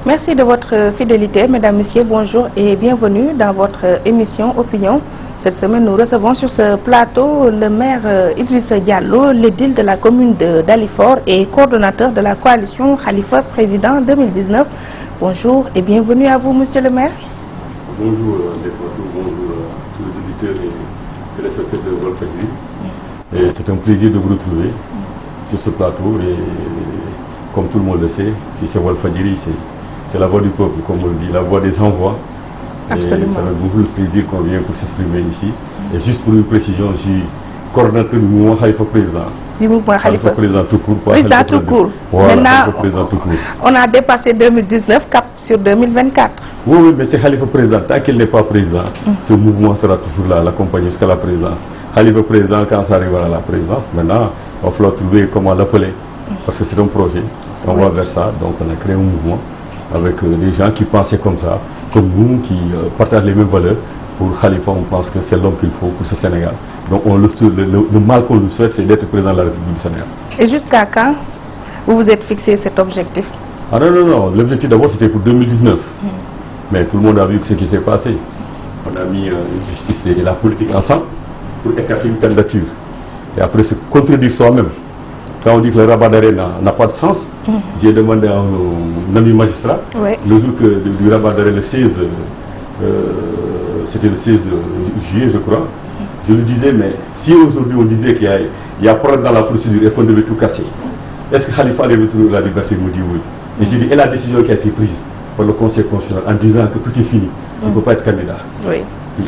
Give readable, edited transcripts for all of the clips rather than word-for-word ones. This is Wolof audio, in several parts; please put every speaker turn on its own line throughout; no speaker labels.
Merci de votre fidélité, mesdames, messieurs, bonjour et bienvenue dans votre émission Opinion. Cette semaine, nous recevons sur ce plateau le maire Idrissa Diallo, l'édile de la commune de Dalifort et coordonnateur de la coalition Khalifa Président 2019. Bonjour et bienvenue à vous, monsieur le maire.
Bonjour, bonjour à tous les auditeurs et téléspectateurs de Walfadjri. Et c'est un plaisir de vous retrouver sur ce plateau. Et comme tout le monde le sait, si c'est Walfadjri, c'est la voix du peuple, comme on le dit, la voix des sans-voix.
Absolument.
Et ça fait beaucoup de plaisir qu'on vient pour s'exprimer ici. Et juste pour une précision, je suis coordonnateur du mouvement Khalifa Président.
Du mouvement Khalifa
Président tout court.
Président tout court.
Voilà,
maintenant,
Président tout court.
On a dépassé 2019, cap sur 2024.
Oui, mais c'est Khalifa Président. Tant qu'il n'est pas président, ce mouvement sera toujours là, l'accompagner jusqu'à la présidence. Khalifa Président, quand ça arrivera à la présidence, maintenant, il va falloir trouver comment l'appeler. Parce que c'est un projet. On va vers ça. Donc, on a créé un mouvement avec des gens qui pensaient comme ça, comme nous, qui partagent les mêmes valeurs. Pour Khalifa, on pense que c'est l'homme qu'il faut pour ce Sénégal. Donc le mal qu'on lui souhaite, c'est d'être président de la République du Sénégal.
Et jusqu'à quand vous vous êtes fixé cet objectif?
Ah non. L'objectif d'abord, c'était pour 2019. Mais tout le monde a vu ce qui s'est passé. On a mis justice et la politique ensemble pour écarter une candidature. Et après se contredire soi-même. Quand on dit que le rabat d'arrêt n'a pas de sens, j'ai demandé à un ami magistrat, le jour du rabat d'arrêt, le 16, c'était le 16 juillet, je crois, je lui disais, mais si aujourd'hui on disait qu'il y a problème dans la procédure et qu'on devait tout casser, est-ce que Khalifa allait retrouver la liberté? Il me dit oui. Et j'ai dit, et la décision qui a été prise par le Conseil constitutionnel en disant que tout est fini, il ne peut pas être candidat.
Oui.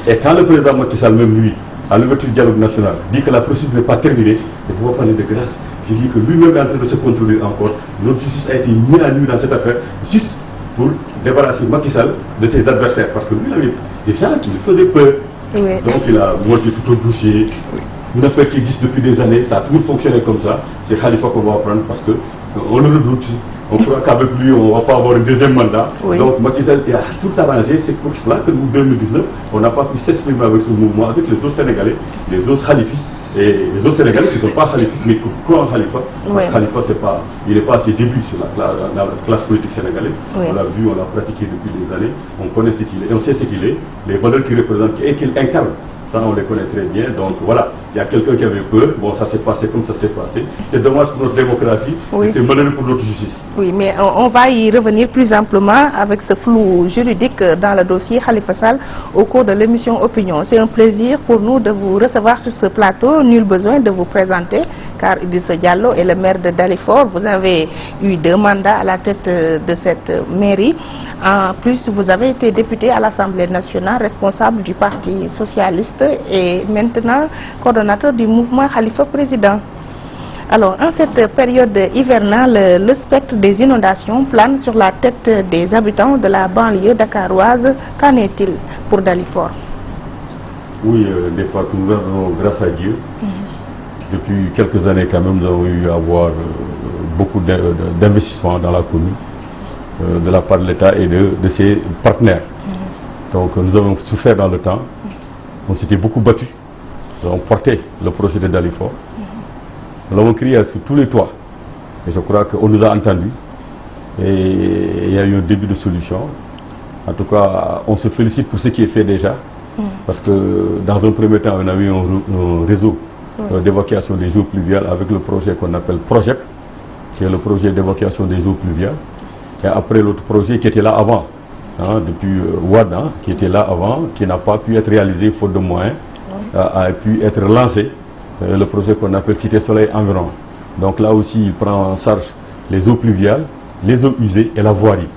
Et quand le président Macky Sall, même lui, à l'ouverture du dialogue national, dit que la procédure n'est pas terminée, il ne faut pas parler de grâce. J'ai dit que lui-même est en train de se contrôler encore. Notre justice a été mise à nu dans cette affaire, juste pour débarrasser Macky Sall de ses adversaires. Parce que lui, il avait des gens qui lui faisaient peur. Oui. Donc il a monté tout un dossier. Une affaire qui existe depuis des années, ça a toujours fonctionné comme ça. C'est Khalifa qu'on va prendre parce qu'on le redoute. On croit qu'avec lui, on ne va pas avoir un deuxième mandat. Oui. Donc Macky Sall a tout arrangé. C'est pour cela que nous, 2019, on n'a pas pu s'exprimer avec ce mouvement, avec les autres Sénégalais, les autres khalifistes. Et les autres Sénégalais qui ne sont pas khalifistes, mais qui croient en Khalifa. Parce que Khalifa, il n'est pas à ses débuts sur la classe politique sénégalaise. Oui. On l'a vu, on l'a pratiqué depuis des années. On connaît ce qu'il est, et on sait ce qu'il est, les valeurs qu'il représente et qu'il incarne. Ça, on les connaît très bien. Donc voilà, il y a quelqu'un qui avait peur. Bon, ça s'est passé comme ça s'est passé. C'est dommage pour notre démocratie, et c'est malheureux pour notre justice. Oui,
mais on va y revenir plus amplement avec ce flou juridique dans le dossier Khalifa Sall au cours de l'émission Opinion. C'est un plaisir pour nous de vous recevoir sur ce plateau. Nul besoin de vous présenter, car Idrissa Diallo est le maire de Dalifort. Vous avez eu 2 mandats à la tête de cette mairie. En plus, vous avez été député à l'Assemblée nationale, responsable du Parti socialiste et maintenant coordonnateur du mouvement Khalifa Président. Alors, en cette période hivernale, le spectre des inondations plane sur la tête des habitants de la banlieue dakaroise. Qu'en est-il pour Dalifort?
Oui, des fois, nous avons, grâce à Dieu, depuis quelques années quand même, nous avons eu à avoir beaucoup d'investissements dans la commune, de la part de l'État et de ses partenaires. Donc, nous avons souffert dans le temps. On s'était beaucoup battu. Nous avons porté le projet de Dalifort. Nous l'avons crié sur tous les toits. Et je crois qu'on nous a entendus. Et il y a eu un début de solution. En tout cas, on se félicite pour ce qui est fait déjà. Parce que dans un premier temps, on a eu un réseau d'évacuation des eaux pluviales avec le projet qu'on appelle Project, qui est le projet d'évacuation des eaux pluviales. Et après l'autre projet qui était là avant. Depuis Ouad, qui était là avant, qui n'a pas pu être réalisé faute de moyens, a pu être lancé, le projet qu'on appelle Cité Soleil Environ. Donc là aussi, il prend en charge les eaux pluviales, les eaux usées et la voirie.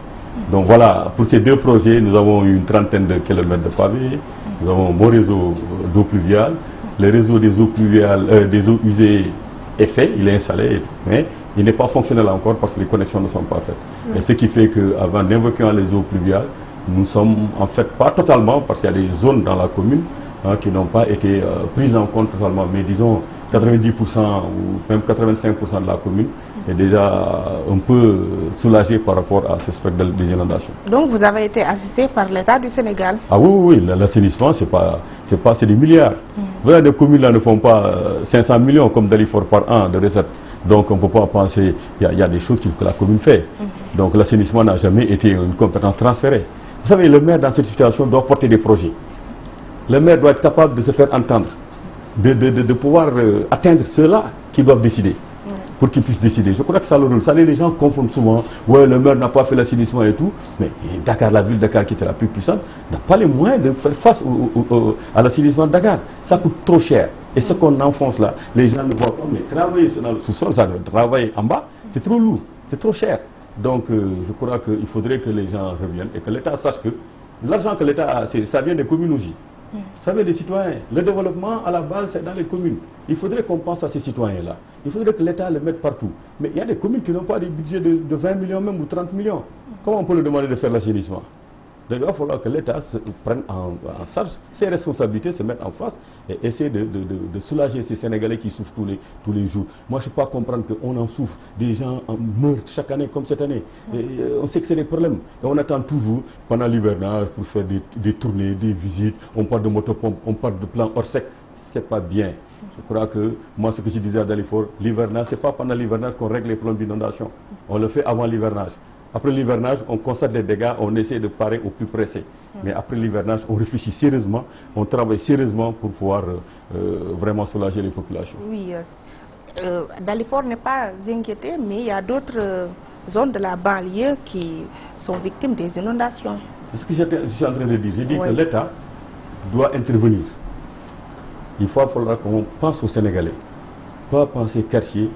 Donc voilà, pour ces 2 projets, nous avons eu une trentaine de kilomètres de pavés, nous avons un bon réseau d'eau pluviale. Le réseau des eaux pluviales, des eaux usées est fait, il est installé, mais il n'est pas fonctionnel encore parce que les connexions ne sont pas faites. Et ce qui fait qu'avant d'évacuer les eaux pluviales, nous sommes en fait pas totalement, parce qu'il y a des zones dans la commune qui n'ont pas été prises en compte totalement, mais disons 90% ou même 85% de la commune est déjà un peu soulagé par rapport à ce spectre des inondations.
Donc vous avez été assisté par l'État du Sénégal?
Ah oui, l'assainissement, c'est des milliards. Voilà, des communes là ne font pas 500 millions comme Dalifort par an de recettes. Donc on ne peut pas penser, il y a des choses que la commune fait. Donc l'assainissement n'a jamais été une compétence transférée. Vous savez, le maire dans cette situation doit porter des projets. Le maire doit être capable de se faire entendre, de pouvoir atteindre ceux-là qui doivent décider, pour qu'ils puissent décider. Je crois que ça le rôle. Ça, les gens confondent souvent, ouais, le maire n'a pas fait l'assainissement et tout, mais Dakar, la ville de Dakar qui était la plus puissante, n'a pas les moyens de faire face à l'assainissement de Dakar. Ça coûte trop cher. Et ce qu'on enfonce là, les gens ne voient pas, mais travailler dans le sous-sol, ça travailler en bas, c'est trop lourd, c'est trop cher. Donc je crois qu'il faudrait que les gens reviennent et que l'État sache que l'argent que l'État a, ça vient des communes aussi. Ça vient des citoyens. Le développement, à la base, c'est dans les communes. Il faudrait qu'on pense à ces citoyens-là. Il faudrait que l'État le mette partout. Mais il y a des communes qui n'ont pas des budgets de 20 millions même ou 30 millions. Comment on peut leur demander de faire l'assainissement? Donc il va falloir que l'État prenne en charge ses responsabilités, se mette en face et essayer de soulager ces Sénégalais qui souffrent tous les jours. Moi, je ne peux pas comprendre qu'on en souffre. Des gens meurent chaque année comme cette année. Et on sait que c'est des problèmes. Et on attend toujours pendant l'hivernage pour faire des tournées, des visites. On parle de motopompe, on parle de plan hors sec. Ce n'est pas bien. Je crois que, moi, ce que je disais à Dalifort, l'hivernage, ce n'est pas pendant l'hivernage qu'on règle les problèmes d'inondation. On le fait avant l'hivernage. Après l'hivernage, on constate les dégâts, on essaie de parer au plus pressé. Mais après l'hivernage, on réfléchit sérieusement, on travaille sérieusement pour pouvoir vraiment soulager les populations.
Oui, Dalifort n'est pas inquiété, mais il y a d'autres zones de la banlieue qui sont victimes des inondations.
C'est ce que je suis en train de dire. Je dis que l'État doit intervenir. Il va falloir qu'on pense aux Sénégalais, pas penser quartier.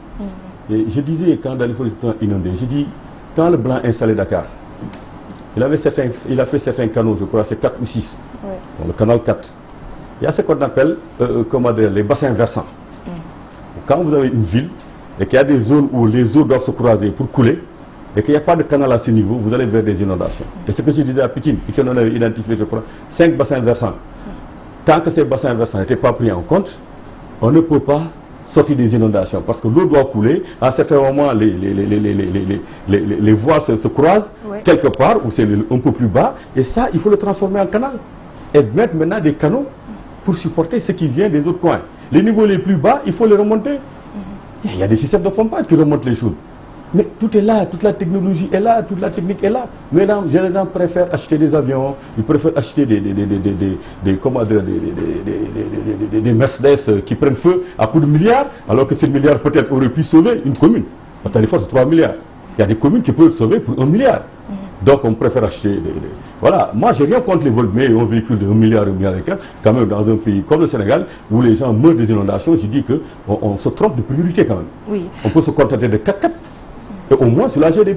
Et je disais, quand Dalifort était inondé, je dis, quand le Blanc a installé Dakar, il a fait certains canaux, je crois, c'est 4 ou 6. Bon, le canal 4. Il y a ce qu'on appelle les bassins versants. Quand vous avez une ville et qu'il y a des zones où les eaux doivent se croiser pour couler, et qu'il n'y a pas de canal à ce niveau, vous allez vers des inondations. Et ce que je disais à Pékin, on avait identifié, je crois, 5 bassins versants. Tant que ces bassins versants n'étaient pas pris en compte, on ne peut pas sortir des inondations, parce que l'eau doit couler. À un certain moment, les voies se croisent quelque part où c'est un peu plus bas, et ça, il faut le transformer en canal et mettre maintenant des canaux pour supporter ce qui vient des autres coins. Les niveaux les plus bas, il faut les remonter. Il y a des systèmes de pompage qui remontent les choses. Mais tout est là, toute la technologie est là, toute la technique est là. Mais là, les gens préfèrent acheter des avions, ils préfèrent acheter des Mercedes qui prennent feu à coups de milliards, alors que ces milliards peut-être auraient pu sauver une commune. À Dalifort, c'est 3 milliards. Il y a des communes qui peuvent être sauvées pour 1 milliard. Donc on préfère acheter Voilà, moi j'ai rien contre les vols, mais un véhicule de 1 milliard, 1 milliard et quelques, quand même dans un pays comme le Sénégal, où les gens meurent des inondations, je dis qu'on se trompe de priorité quand même.
Oui.
On peut se contenter de 4x4. Et au moins soulager des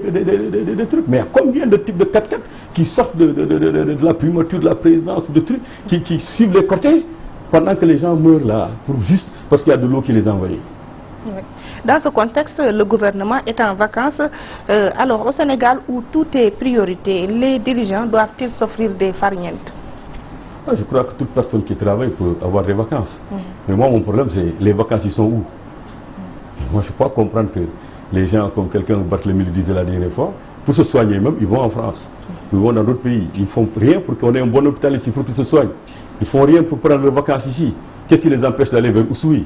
trucs. Mais il y a combien de types de 4x4 qui sortent de la primature, de la présidence, ou de trucs, qui suivent les cortèges, pendant que les gens meurent là, juste parce qu'il y a de l'eau qui les envahit.
Oui. Dans ce contexte, le gouvernement est en vacances. Alors au Sénégal, où tout est priorité, les dirigeants doivent-ils s'offrir des farnientes?
Je crois que toute personne qui travaille peut avoir des vacances. Mais moi, mon problème, c'est les vacances, ils sont où? Moi, je ne peux pas comprendre que les gens, comme quelqu'un, Barthélemy le disait la dernière fois, pour se soigner même, ils vont en France. Ils vont dans d'autres pays. Ils ne font rien pour qu'on ait un bon hôpital ici, pour qu'ils se soignent. Ils ne font rien pour prendre leurs vacances ici. Qu'est-ce qui les empêche d'aller vers Oussouye?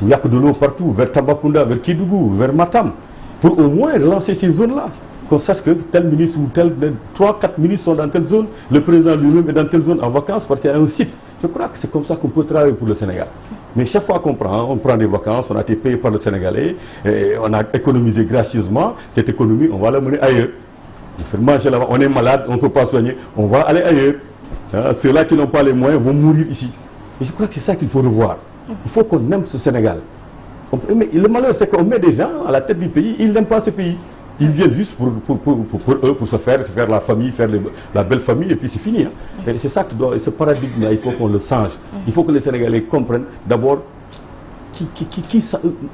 Il n'y a que de l'eau partout, vers Tambacounda, vers Kédougou, vers Matam, pour au moins relancer ces zones-là. Qu'on sache que tel ministre ou tel, 3-4 ministres sont dans telle zone, le président lui-même est dans telle zone en vacances parce qu'il y a un site. Je crois que c'est comme ça qu'on peut travailler pour le Sénégal. Mais chaque fois qu'on on prend des vacances, on a été payé par le Sénégalais, et on a économisé gracieusement. Cette économie, on va la mener ailleurs. On fait manger là-bas, on est malade, on ne peut pas soigner, on va aller ailleurs. Ceux-là qui n'ont pas les moyens vont mourir ici. Et je crois que c'est ça qu'il faut revoir. Il faut qu'on aime ce Sénégal. Mais le malheur, c'est qu'on met des gens à la tête du pays, ils n'aiment pas ce pays. Ils viennent juste pour eux, pour se faire la famille, faire la belle famille, et puis c'est fini. Et c'est ça qui doit, ce paradigme-là, il faut qu'on le change. Il faut que les Sénégalais comprennent d'abord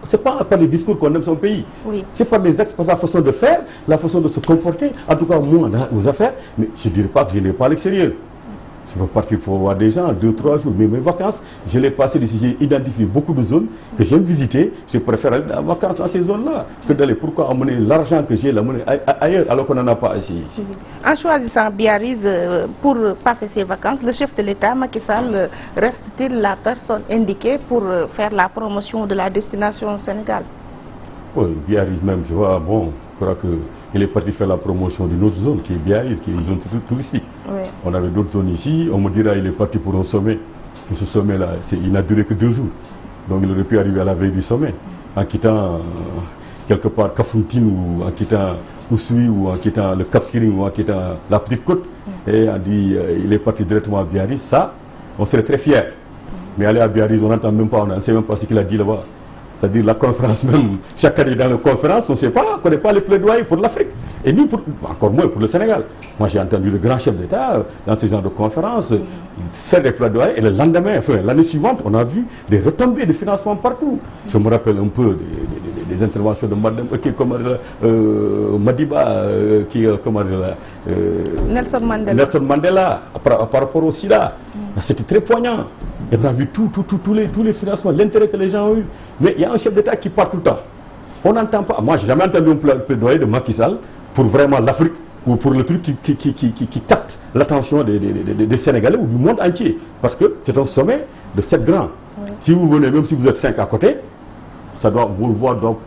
c'est pas par les discours qu'on aime son pays. Oui. C'est par les actes, par la façon de faire, la façon de se comporter. En tout cas, moi, dans aux affaires, mais je ne dirais pas que je n'ai pas à l'extérieur. Je peux partir pour voir des gens 2-3 jours, mais mes vacances, je les passe ici. J'ai identifié beaucoup de zones que j'aime visiter. Je préfère aller en vacances dans ces zones-là que d'aller. Pourquoi amener l'argent que j'ai, l'amener ailleurs alors qu'on n'en a pas ici.
En choisissant Biarritz pour passer ses vacances, le chef de l'État, Macky Sall, reste-t-il la personne indiquée pour faire la promotion de la destination au Sénégal?
Oui, Biarritz même, je vois, bon, je crois qu'il est parti faire la promotion d'une autre zone qui est Biarritz, qui est une zone touristique.
Oui.
On avait d'autres zones ici, on me dira il est parti pour un sommet. Mais ce sommet-là, il n'a duré que 2 jours. Donc il aurait pu arriver à la veille du sommet, en quittant quelque part Kafountine, ou en quittant Oussouye, ou en quittant le Cap Skirring, ou en quittant la Petite Côte. Et on dit il est parti directement à Biarritz. Ça, on serait très fiers. Mais aller à Biarritz, on n'entend même pas, on ne sait même pas ce qu'il a dit là-bas. C'est-à-dire la conférence même, chaque année dans la conférence, on ne sait pas, on ne connaît pas les plaidoyers pour l'Afrique. Et ni pour, encore moins pour le Sénégal. Moi j'ai entendu le grand chef d'État dans ce genre de conférences faire des plaidoyers, et le lendemain, enfin l'année suivante, on a vu des retombées de financement partout. Je me rappelle un peu des interventions de Madame Madiba, Nelson Mandela par rapport au SIDA. C'était très poignant. Et on a vu tous les financements, l'intérêt que les gens ont eu. Mais il y a un chef d'État qui part tout le temps. On n'entend pas. Moi, je n'ai jamais entendu un plaidoyer de Macky Sall pour vraiment l'Afrique, ou pour le truc qui capte l'attention des Sénégalais ou du monde entier. Parce que c'est un sommet de 7 grands. Oui. Si vous venez, même si vous êtes 5 à côté, ça doit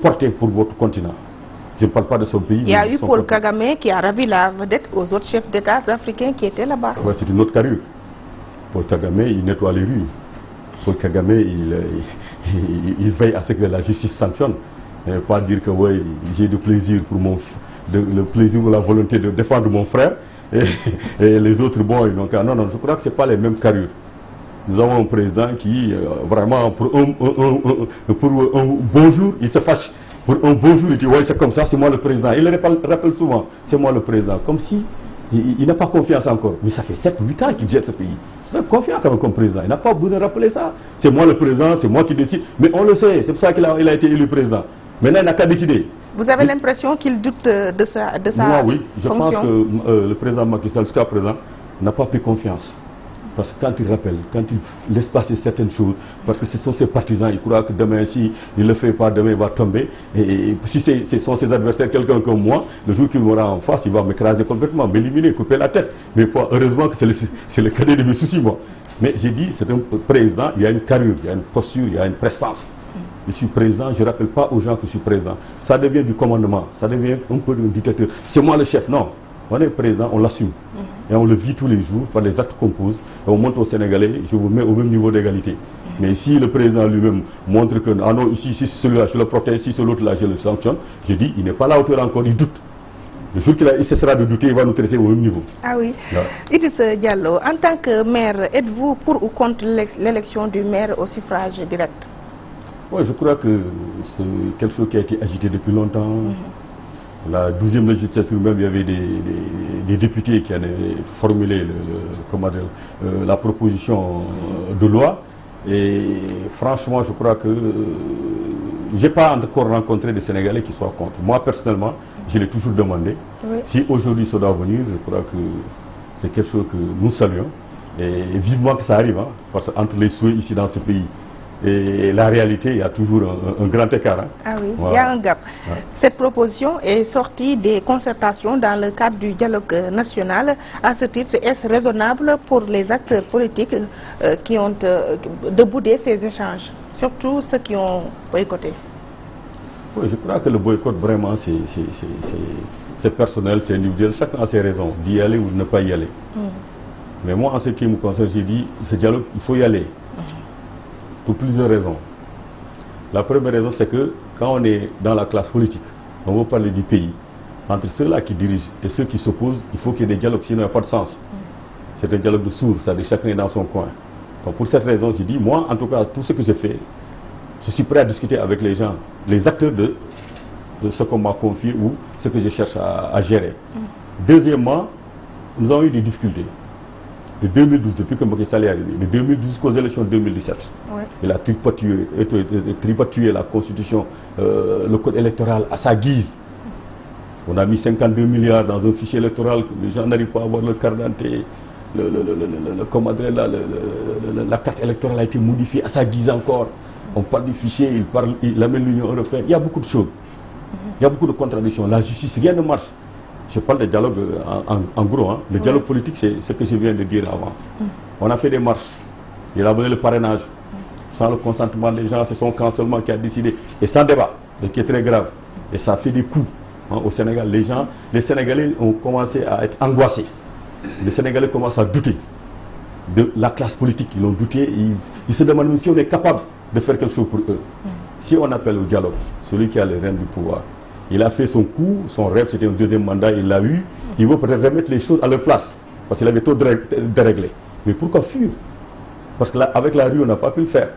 porter pour votre continent. Je ne parle pas de son pays.
Il y a eu Paul Kagame qui a ravi la vedette aux autres chefs d'État africains qui étaient là-bas.
Ouais, c'est une autre carrure. Paul Kagame, il nettoie les rues. Paul Kagame, il veille à ce que la justice sanctionne. Et pas dire que ouais, j'ai du plaisir pour le plaisir ou la volonté de défendre mon frère et les autres, bon, donc, non, je crois que ce n'est pas les mêmes carrures. Nous avons un président qui, vraiment, pour un bonjour, il se fâche. Pour un bonjour, il dit, ouais, c'est comme ça, c'est moi le président. Il le rappelle souvent, c'est moi le président. Comme si il n'a pas confiance encore. Mais ça fait 7-8 ans qu'il gère ce pays. Il est confiant quand même comme président. Il n'a pas besoin de rappeler ça. C'est moi le président, c'est moi qui décide. Mais on le sait, c'est pour ça qu'il a été élu président. Maintenant, il n'a qu'à décider.
Vous avez l'impression qu'il doute de sa
Moi, oui. Je
fonction.
pense que le président Macky Sall, jusqu'à présent, n'a pas pris confiance. Parce que quand il rappelle, quand il laisse passer certaines choses, parce que ce sont ses partisans, il croit que demain, si il ne le fait pas, demain, il va tomber. Et si ce sont ses adversaires, quelqu'un comme moi, le jour qu'il m'aura en face, il va m'écraser complètement, m'éliminer, couper la tête. Mais heureusement que c'est le cadet de mes soucis, moi. Mais j'ai dit, c'est un président, il y a une carrure, il y a une posture, il y a une prestance. Je suis président, je ne rappelle pas aux gens que je suis président. Ça devient du commandement, ça devient un peu d'un dictateur. C'est moi le chef, non. On est président, on l'assume. Et on le vit tous les jours par les actes qu'on pose. Et on montre aux Sénégalais, je vous mets au même niveau d'égalité. Mais si le président lui-même montre que, ah non, ici celui-là, je le protège, si c'est l'autre-là, je le sanctionne, je dis, il n'est pas à la hauteur encore, il doute. Le jour qu'il cessera de douter, il va nous traiter au même niveau.
Ah oui. Ouais. Idrissa Diallo, en tant que maire, êtes-vous pour ou contre l'élection du maire au suffrage direct?
Oui, je crois que c'est quelque chose qui a été agité depuis longtemps. La 12e législature même, il y avait des députés qui avaient formulé la proposition de loi. Et franchement, je crois que je n'ai pas encore rencontré des Sénégalais qui soient contre. Moi, personnellement, je l'ai toujours demandé. Oui. Si aujourd'hui ça doit venir, je crois que c'est quelque chose que nous saluons. Et vivement que ça arrive, hein, parce qu'entre les souhaits ici dans ce pays et la réalité, il y a toujours un grand écart. Hein.
Ah oui, voilà. Il y a un gap. Ouais. Cette proposition est sortie des concertations dans le cadre du dialogue national. À ce titre, est-ce raisonnable pour les acteurs politiques qui ont de bouder ces échanges, surtout ceux qui ont boycotté?
Oui, je crois que le boycott, vraiment, c'est personnel, c'est individuel. Chacun a ses raisons d'y aller ou de ne pas y aller. Mais moi, en ce qui me concerne, j'ai dit, ce dialogue, il faut y aller. Pour plusieurs raisons. La première raison, c'est que quand on est dans la classe politique, on veut parler du pays. Entre ceux-là qui dirigent et ceux qui s'opposent, il faut qu'il y ait des dialogues, sinon il n'y a pas de sens. C'est un dialogue de sourds, c'est-à-dire chacun est dans son coin. Donc pour cette raison, je dis, moi, en tout cas, tout ce que j'ai fait, je suis prêt à discuter avec les gens, les acteurs de ce qu'on m'a confié ou ce que je cherche à gérer. Deuxièmement, nous avons eu des difficultés. De 2012, depuis que Macky Sall est arrivé, de 2012 jusqu'aux élections de 2017. Ouais. Il a tripatué la Constitution, le code électoral à sa guise. On a mis 52 milliards dans un fichier électoral, les gens n'arrivent pas à avoir le carte d'identité. La carte électorale a été modifiée à sa guise encore. On parle du fichier, il amène l'Union européenne. Il y a beaucoup de choses. Il y a beaucoup de contradictions. La justice, rien ne marche. Je parle de dialogue en gros. Hein. Le dialogue politique, c'est ce que je viens de dire avant. On a fait des marches. Il a donné le parrainage. Sans le consentement des gens, c'est son camp seulement qui a décidé. Et sans débat. et qui est très grave. Et ça fait des coups au Sénégal. Les Sénégalais ont commencé à être angoissés. Les Sénégalais commencent à douter de la classe politique. Ils ont douté. Ils se demandent même si on est capable de faire quelque chose pour eux. Si on appelle au dialogue, celui qui a les rênes du pouvoir, il a fait son coup, son rêve c'était un deuxième mandat, il l'a eu. Il veut peut-être remettre les choses à leur place. Parce qu'il avait trop déréglé. Mais pourquoi fuir? Parce que là, avec la rue, on n'a pas pu le faire.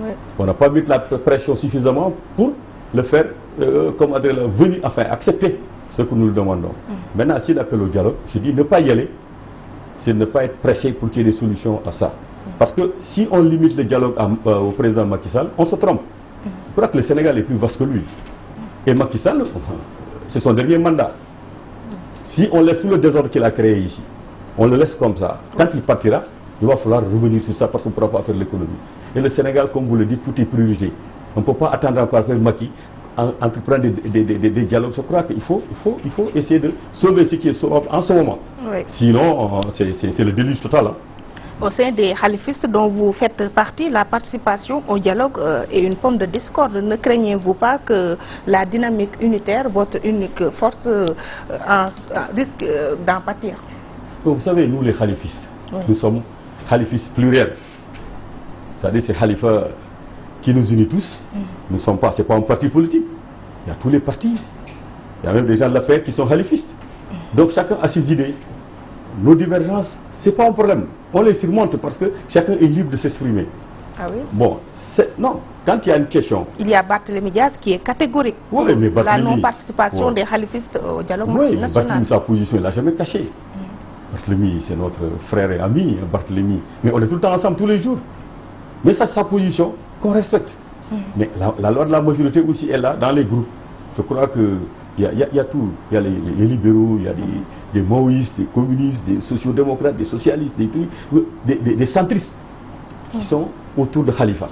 Oui. On n'a pas mis la pression suffisamment pour le faire, venir, accepter ce que nous lui demandons. Maintenant, s'il appelle au dialogue, je dis ne pas y aller, c'est ne pas être pressé pour qu'il y ait des solutions à ça. Parce que si on limite le dialogue au président Macky Sall, on se trompe. Je crois que le Sénégal est plus vaste que lui. Et Macky Sall, c'est son dernier mandat. Si on laisse tout le désordre qu'il a créé ici, on le laisse comme ça. Quand il partira, il va falloir revenir sur ça parce qu'on ne pourra pas faire l'économie. Et le Sénégal, comme vous le dites, tout est priorité. On ne peut pas attendre encore que Macky entreprendre des dialogues. Je crois qu'il faut essayer de sauver ce qui est sauvable en ce moment. Oui. Sinon, c'est le déluge total.
Au sein des khalifistes dont vous faites partie, la participation au dialogue est une pomme de discorde. Ne craignez-vous pas que la dynamique unitaire, votre unique force, risque d'en pâtir?
Vous savez, nous les khalifistes, oui, nous sommes khalifistes pluriels. C'est-à-dire c'est khalifa qui nous unit tous. Nous sommes pas, c'est pas un parti politique. Il y a tous les partis. Il y a même des gens de la paix qui sont khalifistes. Donc chacun a ses idées. Nos divergences, c'est pas un problème. On les surmonte parce que chacun est libre de s'exprimer.
Ah oui?
Bon, non. Quand il y a une question...
Il y a Barthélémy Diaz qui est catégorique.
Oui, mais
la non-participation des khalifistes au dialogue national.
Barthélémy, sa position, il ne l'a jamais cachée. Barthélémy, c'est notre frère et ami, Barthélémy. Mais on est tout le temps ensemble, tous les jours. Mais ça, c'est sa position qu'on respecte. Mais la loi de la majorité aussi est là, dans les groupes. Je crois qu'il y a tout. Il y a les libéraux, il y a des maoïstes, des communistes, des sociodémocrates, des socialistes, des centristes qui sont autour de Khalifa.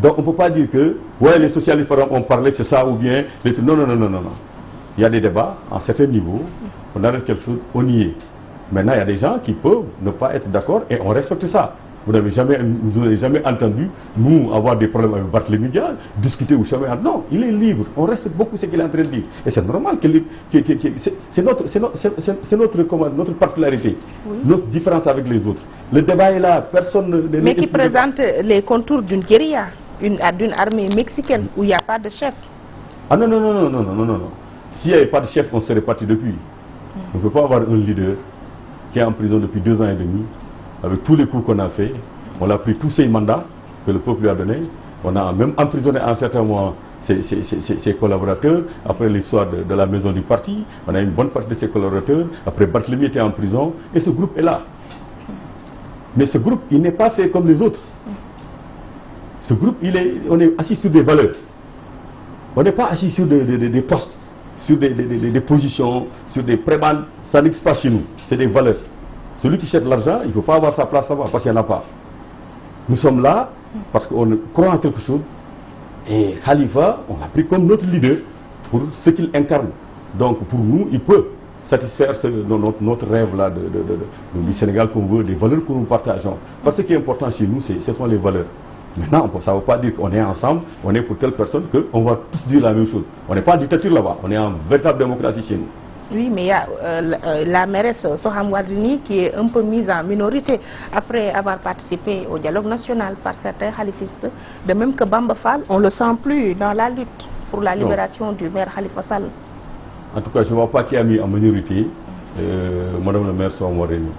Donc on ne peut pas dire que ouais, les socialistes par exemple, ont parlé, c'est ça, ou bien... Non. Il y a des débats à un certain niveau, on arrête quelque chose, on y est. Maintenant, il y a des gens qui peuvent ne pas être d'accord et on respecte ça. Vous n'avez jamais entendu, nous, avoir des problèmes avec Barthélémy Diaz, discuter ou jamais. Non, il est libre. On respecte beaucoup ce qu'il est en train de dire. Et c'est normal que c'est notre particularité, oui, notre différence avec les autres. Le débat est là, personne ne...
Mais qui présente les contours d'une guérilla, d'une armée mexicaine où il n'y a pas de chef.
Ah non. S'il n'y avait pas de chef, on serait parti depuis. On ne peut pas avoir un leader qui est en prison depuis 2 ans et demi. Avec tous les coups qu'on a fait, on a pris tous ces mandats que le peuple lui a donnés. On a même emprisonné en certains mois ses collaborateurs. Après l'histoire de la maison du parti, on a une bonne partie de ses collaborateurs. Après, Barthélémy était en prison et ce groupe est là. Mais ce groupe, il n'est pas fait comme les autres. Ce groupe, on est assis sur des valeurs. On n'est pas assis sur des postes, sur des positions, sur des prébendes. Ça n'existe pas chez nous. C'est des valeurs. Celui qui cherche l'argent, il ne peut pas avoir sa place là-bas parce qu'il n'y en a pas. Nous sommes là parce qu'on croit en quelque chose. Et Khalifa, on l'a pris comme notre leader pour ce qu'il incarne. Donc pour nous, il peut satisfaire notre rêve-là du Sénégal qu'on veut, des valeurs que nous partageons. Parce que ce qui est important chez nous, ce sont les valeurs. Maintenant, ça ne veut pas dire qu'on est ensemble, on est pour telle personne, qu'on va tous dire la même chose. On n'est pas en dictature là-bas, on est en véritable démocratie chez nous.
Oui, mais il y a la mairesse Soham Wardini qui est un peu mise en minorité après avoir participé au dialogue national par certains khalifistes. De même que Bamba Fall, on ne le sent plus dans la lutte pour la libération du maire Khalifa Sall.
En tout cas, je ne vois pas qui a mis en minorité Madame le maire Soham Wardini.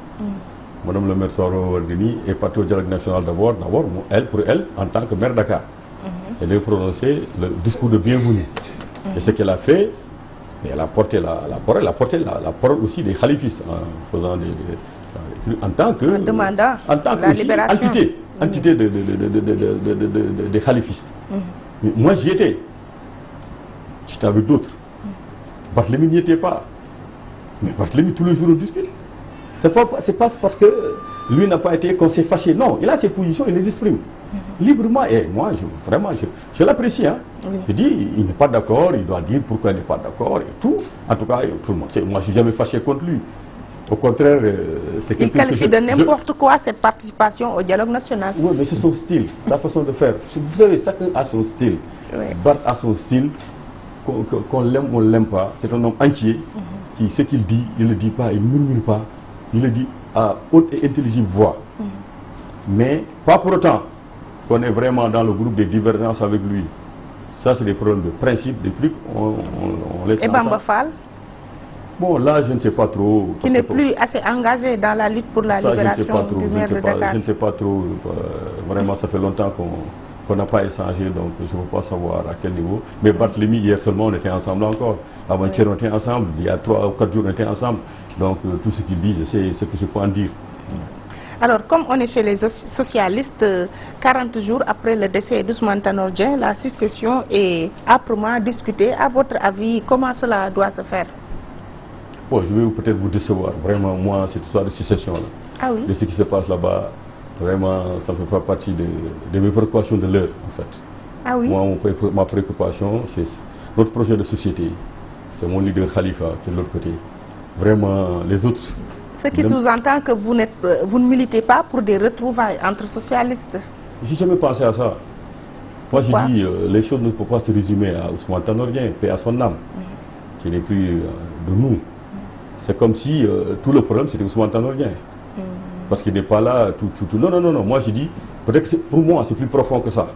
Madame le maire Soham Wardini est partie au dialogue national d'abord, pour elle, en tant que maire Dakar. Elle a prononcé le discours de bienvenue. Et ce qu'elle a fait, elle a porté la parole aussi des khalifistes en faisant en tant que entité des khalifistes. Mais moi j'y étais. J'étais avec d'autres. Barthélémy n'y était pas. Mais Barthélémy tous les jours on discute. C'est pas parce que lui n'a pas été qu'on s'est fâché. Non, il a ses positions, il les exprime librement. Et moi, je l'apprécie. Hein. Oui. Je dis, il n'est pas d'accord, il doit dire pourquoi il n'est pas d'accord et tout. En tout cas, tout le monde sait. Moi, je ne suis jamais fâché contre lui. Au contraire, c'est
Il qualifie de n'importe quoi cette participation au dialogue national.
Oui, mais c'est son style, sa façon de faire. Vous savez, chacun a son style.
Oui.
Barth a son style, qu'on l'aime ou on ne l'aime pas. C'est un homme entier qui, ce qu'il dit, il ne le dit pas, il ne murmure pas. Il le dit à haute et intelligible voix. Mais pas pour autant qu'on est vraiment dans le groupe des divergences avec lui. Ça, c'est des problèmes de principe, des trucs, on les
Et Bamba Fall?
Bon, là, je ne sais pas trop.
Qui n'est plus assez engagé dans la lutte pour la libération du maire de Dakar.
Je ne sais pas trop. Vraiment, ça fait longtemps qu'on n'a pas échangé, donc je ne veux pas savoir à quel niveau. Mais Barthélemy, hier seulement, on était ensemble encore. Avant-hier, on était ensemble. Il y a 3 ou 4 jours, on était ensemble. Donc, tout ce qu'il dit, je sais ce que je peux en dire.
Alors, comme on est chez les socialistes, 40 jours après le décès d'Ousmane Tanor Dieng, la succession est âprement discutée. À votre avis, comment cela doit se faire?
Bon, je vais peut-être vous décevoir. Vraiment, moi, cette histoire de succession-là, de ce qui se passe là-bas, vraiment, ça ne fait pas partie de mes préoccupations de l'heure, en fait.
Ah oui?
Moi, ma préoccupation, c'est notre projet de société. C'est mon leader Khalifa qui est de l'autre côté. Vraiment, les autres...
Ce qui sous-entend que vous ne militez pas pour des retrouvailles entre socialistes.
Je n'ai jamais pensé à ça. Moi, je dis, les choses ne peuvent pas se résumer à Ousmane Tanor Dieng, paix à son âme, qui n'est plus de nous. C'est comme si tout le problème, c'était Ousmane Tanor Dieng. Parce qu'il n'est pas là, tout. Non. Moi, je dis, peut-être que pour moi, c'est plus profond que ça.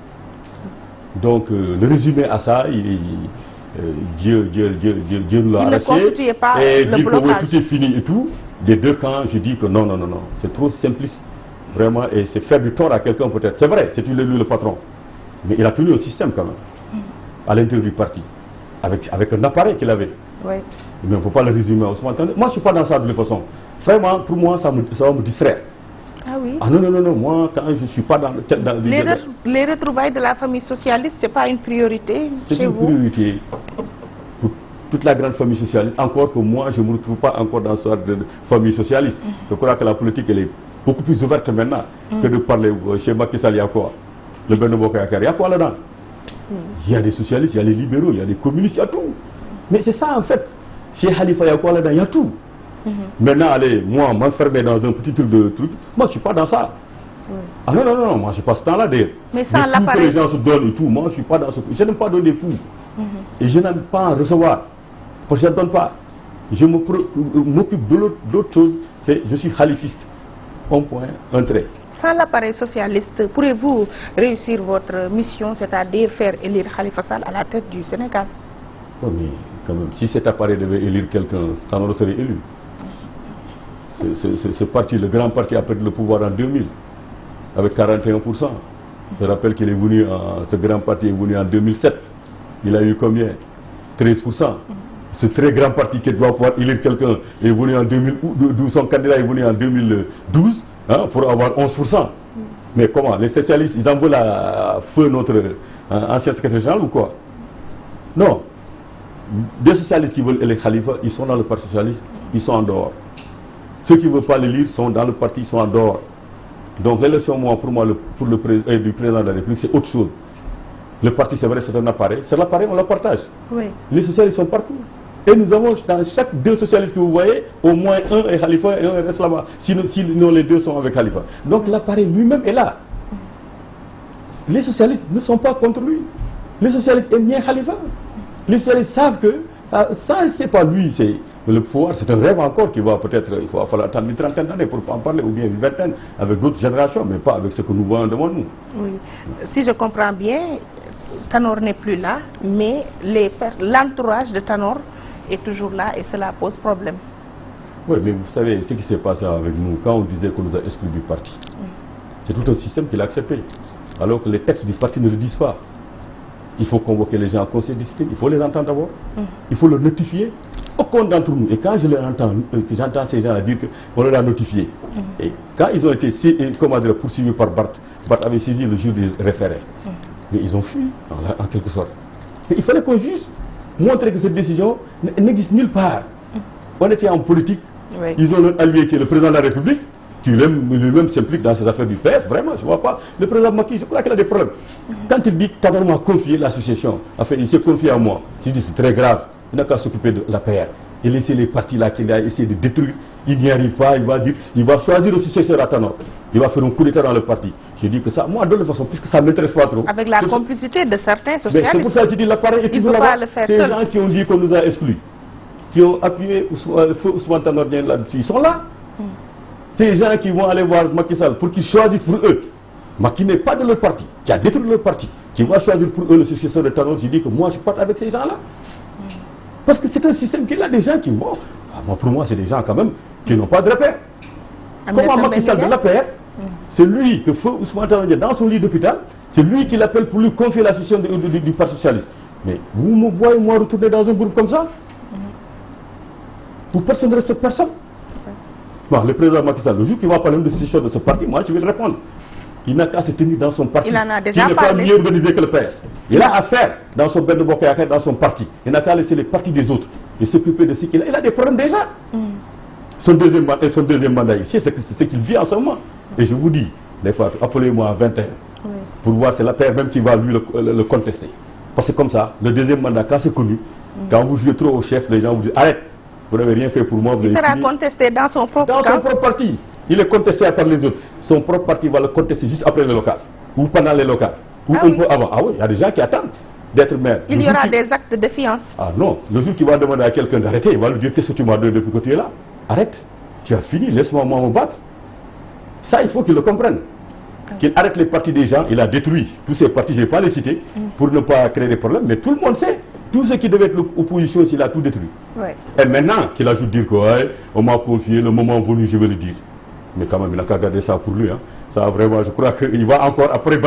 Donc, le résumé à ça, Dieu nous l'a arraché.
Il ne constituait pas
et
le
dire
blocage.
que tout est fini et tout. Des deux camps, je dis que non. C'est trop simpliste, vraiment, et c'est faire du tort à quelqu'un peut-être. C'est vrai, c'est lui le patron. Mais il a tenu au système quand même, à l'intérieur du parti, avec un appareil qu'il avait.
Oui.
Mais on ne peut pas le résumer à Ousmane Tanor. Moi, je ne suis pas dans ça de toute façon. Vraiment, pour moi, ça va me distraire.
Ah oui?
Ah non, moi, quand je ne suis pas dans
les retrouvailles de la famille socialiste, ce n'est pas une priorité chez vous?
C'est une priorité pour toute la grande famille socialiste. Encore que moi, je ne me retrouve pas encore dans ce de famille socialiste. Je crois que la politique, elle est beaucoup plus ouverte maintenant que de parler chez Macky Sall, il y a quoi? Le Benno Bokk Yakaar, il y a quoi là-dedans? Il y a des socialistes, il y a les libéraux, il y a des communistes, il y a tout. Mais c'est ça en fait. Chez Khalifa, il y a quoi là-dedans? Il y a tout. Maintenant, allez, moi, m'enfermer dans un petit truc de truc, moi, je ne suis pas dans ça. Ah non, moi, je passe ce temps-là d'ailleurs.
Mais sans
les
l'appareil.
coups que les gens se donnent et tout, moi, je ne suis pas dans ce coup. Je n'aime pas donner des coups. Et je n'aime pas en recevoir. Parce que je ne donne pas. Je m'occupe de l'autre chose. Je suis khalifiste. Un point, un trait.
Sans l'appareil socialiste, pourrez-vous réussir votre mission, c'est-à-dire faire élire Khalifa Sall à la tête du Sénégal?
Oui, mais quand même, si cet appareil devait élire quelqu'un, Tanor serait élu. Ce parti, le grand parti, a perdu le pouvoir en 2000, avec 41%. Je rappelle qu'il est venu, ce grand parti est venu en 2007. Il a eu combien? 13%. Ce très grand parti qui doit pouvoir élire quelqu'un est venu en 2012, son candidat est venu en 2012 pour avoir 11%. Mais comment? Les socialistes, ils en veulent à feu notre ancien secrétaire général ou quoi? Non. Des socialistes qui veulent élire Khalifa, ils sont dans le parti socialiste, ils sont en dehors. Ceux qui ne veulent pas l'élire sont dans le parti, ils sont en dehors. Donc l'élection, pour moi, du président de la République, c'est autre chose. Le parti, c'est vrai, c'est un appareil. C'est l'appareil, on le partage.
Oui.
Les socialistes sont partout. Et nous avons, dans chaque deux socialistes que vous voyez, au moins un est Khalifa et un reste là-bas. Sinon, les deux sont avec Khalifa. Donc l'appareil lui-même est là. Les socialistes ne sont pas contre lui. Les socialistes aiment bien Khalifa. Les socialistes savent que ça, c'est pas lui. Le pouvoir, c'est un rêve encore qui va peut-être, il va falloir attendre une trentaine d'années pour en parler, ou bien une vingtaine, avec d'autres générations, mais pas avec ce que nous voyons devant nous.
Oui. Si je comprends bien, Tanor n'est plus là, mais l'entourage de Tanor est toujours là et cela pose problème.
Oui, mais vous savez, ce qui s'est passé avec nous, quand on disait qu'on nous a exclus du parti, c'est tout un système qu'il a accepté, alors que les textes du parti ne le disent pas. Il faut convoquer les gens en conseil de discipline, il faut les entendre d'abord, il faut le notifier. Aucun d'entre nous, et quand je l'entends, j'entends ces gens dire qu'on leur a notifié, et quand ils ont été poursuivis par Barth avait saisi le jour du référé, mais ils ont fui, en quelque sorte. Mais il fallait qu'on juge, montrer que cette décision n'existe nulle part. On était en politique, ils ont leur allié qui est le président de la République, qui lui-même s'implique dans ces affaires du PS, vraiment, je ne vois pas. Le président Macky, je crois qu'il a des problèmes. Quand il dit que Tanor m'a confié l'association, enfin, il s'est confié à moi, je dis c'est très grave. Il n'a qu'à s'occuper de la PR. et laisser les partis là qu'il a essayé de détruire. Il n'y arrive pas, il va choisir le successeur à Tanor. Il va faire un coup d'état dans le parti. Je dis que ça, moi, de toute façon, puisque ça ne m'intéresse pas trop.
Avec la complicité de certains socialistes.
C'est pour ça que je dis l'appareil est toujours là-bas. Ces gens qui ont dit qu'on nous a exclus, qui ont appuyé le feu Ousmane Tanor Dieng là-dessus, ils sont là. Ces gens qui vont aller voir Macky Sall pour qu'ils choisissent pour eux. Macky n'est pas de leur parti, qui a détruit leur parti, qui va choisir pour eux le successeur de Tanor. Je dis que moi, je parte avec ces gens-là. Parce que c'est un système qui est là, des gens qui, bon, pour moi, c'est des gens quand même qui n'ont pas de repère. Comment Macky Sall de l'APR, c'est lui que feu Ousmane Tanor Dieng dans son lit d'hôpital, c'est lui qui l'appelle pour lui confier la session du Parti Socialiste. Mais vous me voyez, moi, retourner dans un groupe comme ça, où personne ne respecte personne. Bon, le président Macky Sall, le jour qu'il va parler de session de ce parti, moi, je vais le répondre. Il n'a qu'à se tenir dans son parti.
Il en a déjà
parlé. Il n'est pas mieux organisé que le PS. Il a affaire dans son Benno Bokk Yakaar, dans son parti. Il n'a qu'à laisser les partis des autres et s'occuper de ce qu'il a. Il a des problèmes déjà. Son deuxième mandat ici, c'est ce qu'il vit en ce moment. Et je vous dis, des fois, appelez-moi à 21 pour voir, c'est la paire même qui va lui le contester. Parce que comme ça, le deuxième mandat, quand c'est connu, quand vous jouez trop au chef, les gens vous disent arrête, vous n'avez rien fait pour moi.
Il sera contesté dans son propre
parti. Il est contesté par les autres. Son propre parti va le contester juste après le local ou pendant les locales ou un peu avant. Ah oui, il y a des gens qui attendent d'être maire.
Il y aura des actes de défiance.
Ah non, le jour qu'il va demander à quelqu'un d'arrêter, il va lui dire qu'est-ce que tu m'as donné depuis que tu es là. Arrête, tu as fini, laisse-moi me battre. Ça, il faut qu'il le comprenne. Qu'il arrête les partis des gens. Il a détruit tous ces partis, je ne vais pas les citer, pour ne pas créer des problèmes. Mais tout le monde sait. Tout ce qui devait être l'opposition, il a tout détruit.
Ouais.
Et maintenant qu'il ajoute dire qu'on m'a confié, le moment venu, je vais le dire. Mais quand même, il n'a qu'à garder ça pour lui. Hein. Ça, vraiment, je crois qu'il va encore, après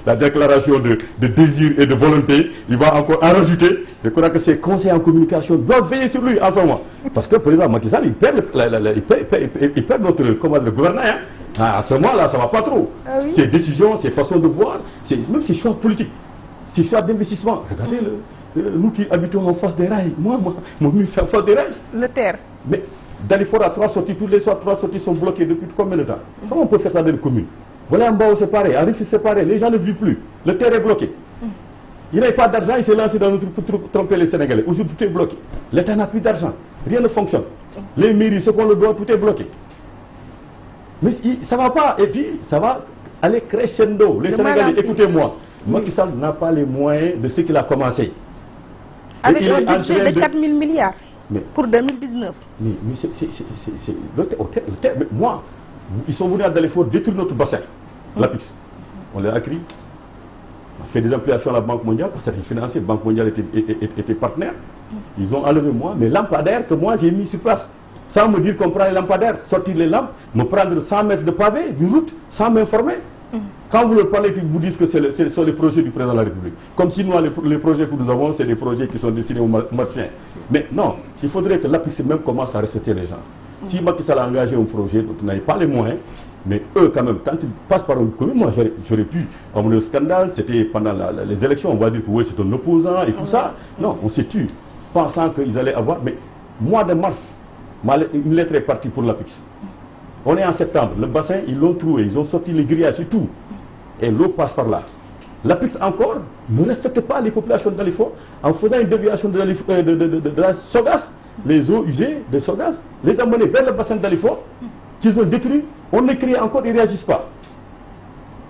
la déclaration de désir et de volonté, il va encore en rajouter. Je crois que ses conseils en communication doivent veiller sur lui en ce moment. Parce que, par exemple, Macky Sall, il perd notre le gouvernement. Hein. À ce moment-là, ça ne va pas trop.
Ah oui?
Ses décisions, ses façons de voir, même ses choix politiques, ses choix d'investissement. Regardez, nous qui habitons en face des rails, mon mur, c'est en face des rails.
Le terre.
Mais Dalifort a 3 sorties, toutes les 3 sorties sont bloquées depuis combien de temps? Comment on peut faire ça dans les communes? Voilà, en bas, séparé, en Rufisque séparé, les gens ne vivent plus. Le terre est bloqué. Il n'a pas d'argent, il s'est lancé dans notre pour tromper les Sénégalais. Aujourd'hui, tout est bloqué. L'État n'a plus d'argent. Rien ne fonctionne. Les mairies, ce qu'on le doit, tout est bloqué. Mais ça ne va pas. Et puis, ça va aller crescendo. Les Sénégalais, écoutez-moi. Macky Sall n'a pas les moyens de ce qu'il a commencé.
Avec un budget de 4 000 milliards pour 2019.
Mais c'est moi, ils sont venus à Dalifort détruire notre bassin, l'APIX. On l'a écrit. On a fait des ampliations à la Banque mondiale parce que financier, la Banque mondiale était partenaire. Ils ont enlevé moi mes lampadaires que moi j'ai mis sur place. Sans me dire qu'on prend les lampadaires, sortir les lampes, me prendre 100 mètres de pavé, d'une route, sans m'informer. Quand vous leur parlez, ils vous disent que ce sont les projets du président de la République. Comme si nous, les projets que nous avons, c'est des projets qui sont destinés aux Martiens. Mais non, il faudrait que l'APIX même commence à respecter les gens. Si Macky Sall a engagé un projet dont on n'avait pas les moyens, mais eux quand même, quand ils passent par une commune, moi j'aurais pu, comme le scandale, c'était pendant les élections, on va dire que oui, c'est un opposant et tout ça. Non, on s'est tué, pensant qu'ils allaient avoir, mais mois de mars, une lettre est partie pour l'APIX. On est en septembre, le bassin, ils l'ont trouvé, ils ont sorti les grillages et tout. Et l'eau passe par là. L'APIX encore ne respecte pas les populations de Dalifort en faisant une déviation de la Sogas, les eaux usées de Sogas, les amener vers le bassin de Dalifort, qu'ils ont détruit. On les crie encore, ils ne réagissent pas.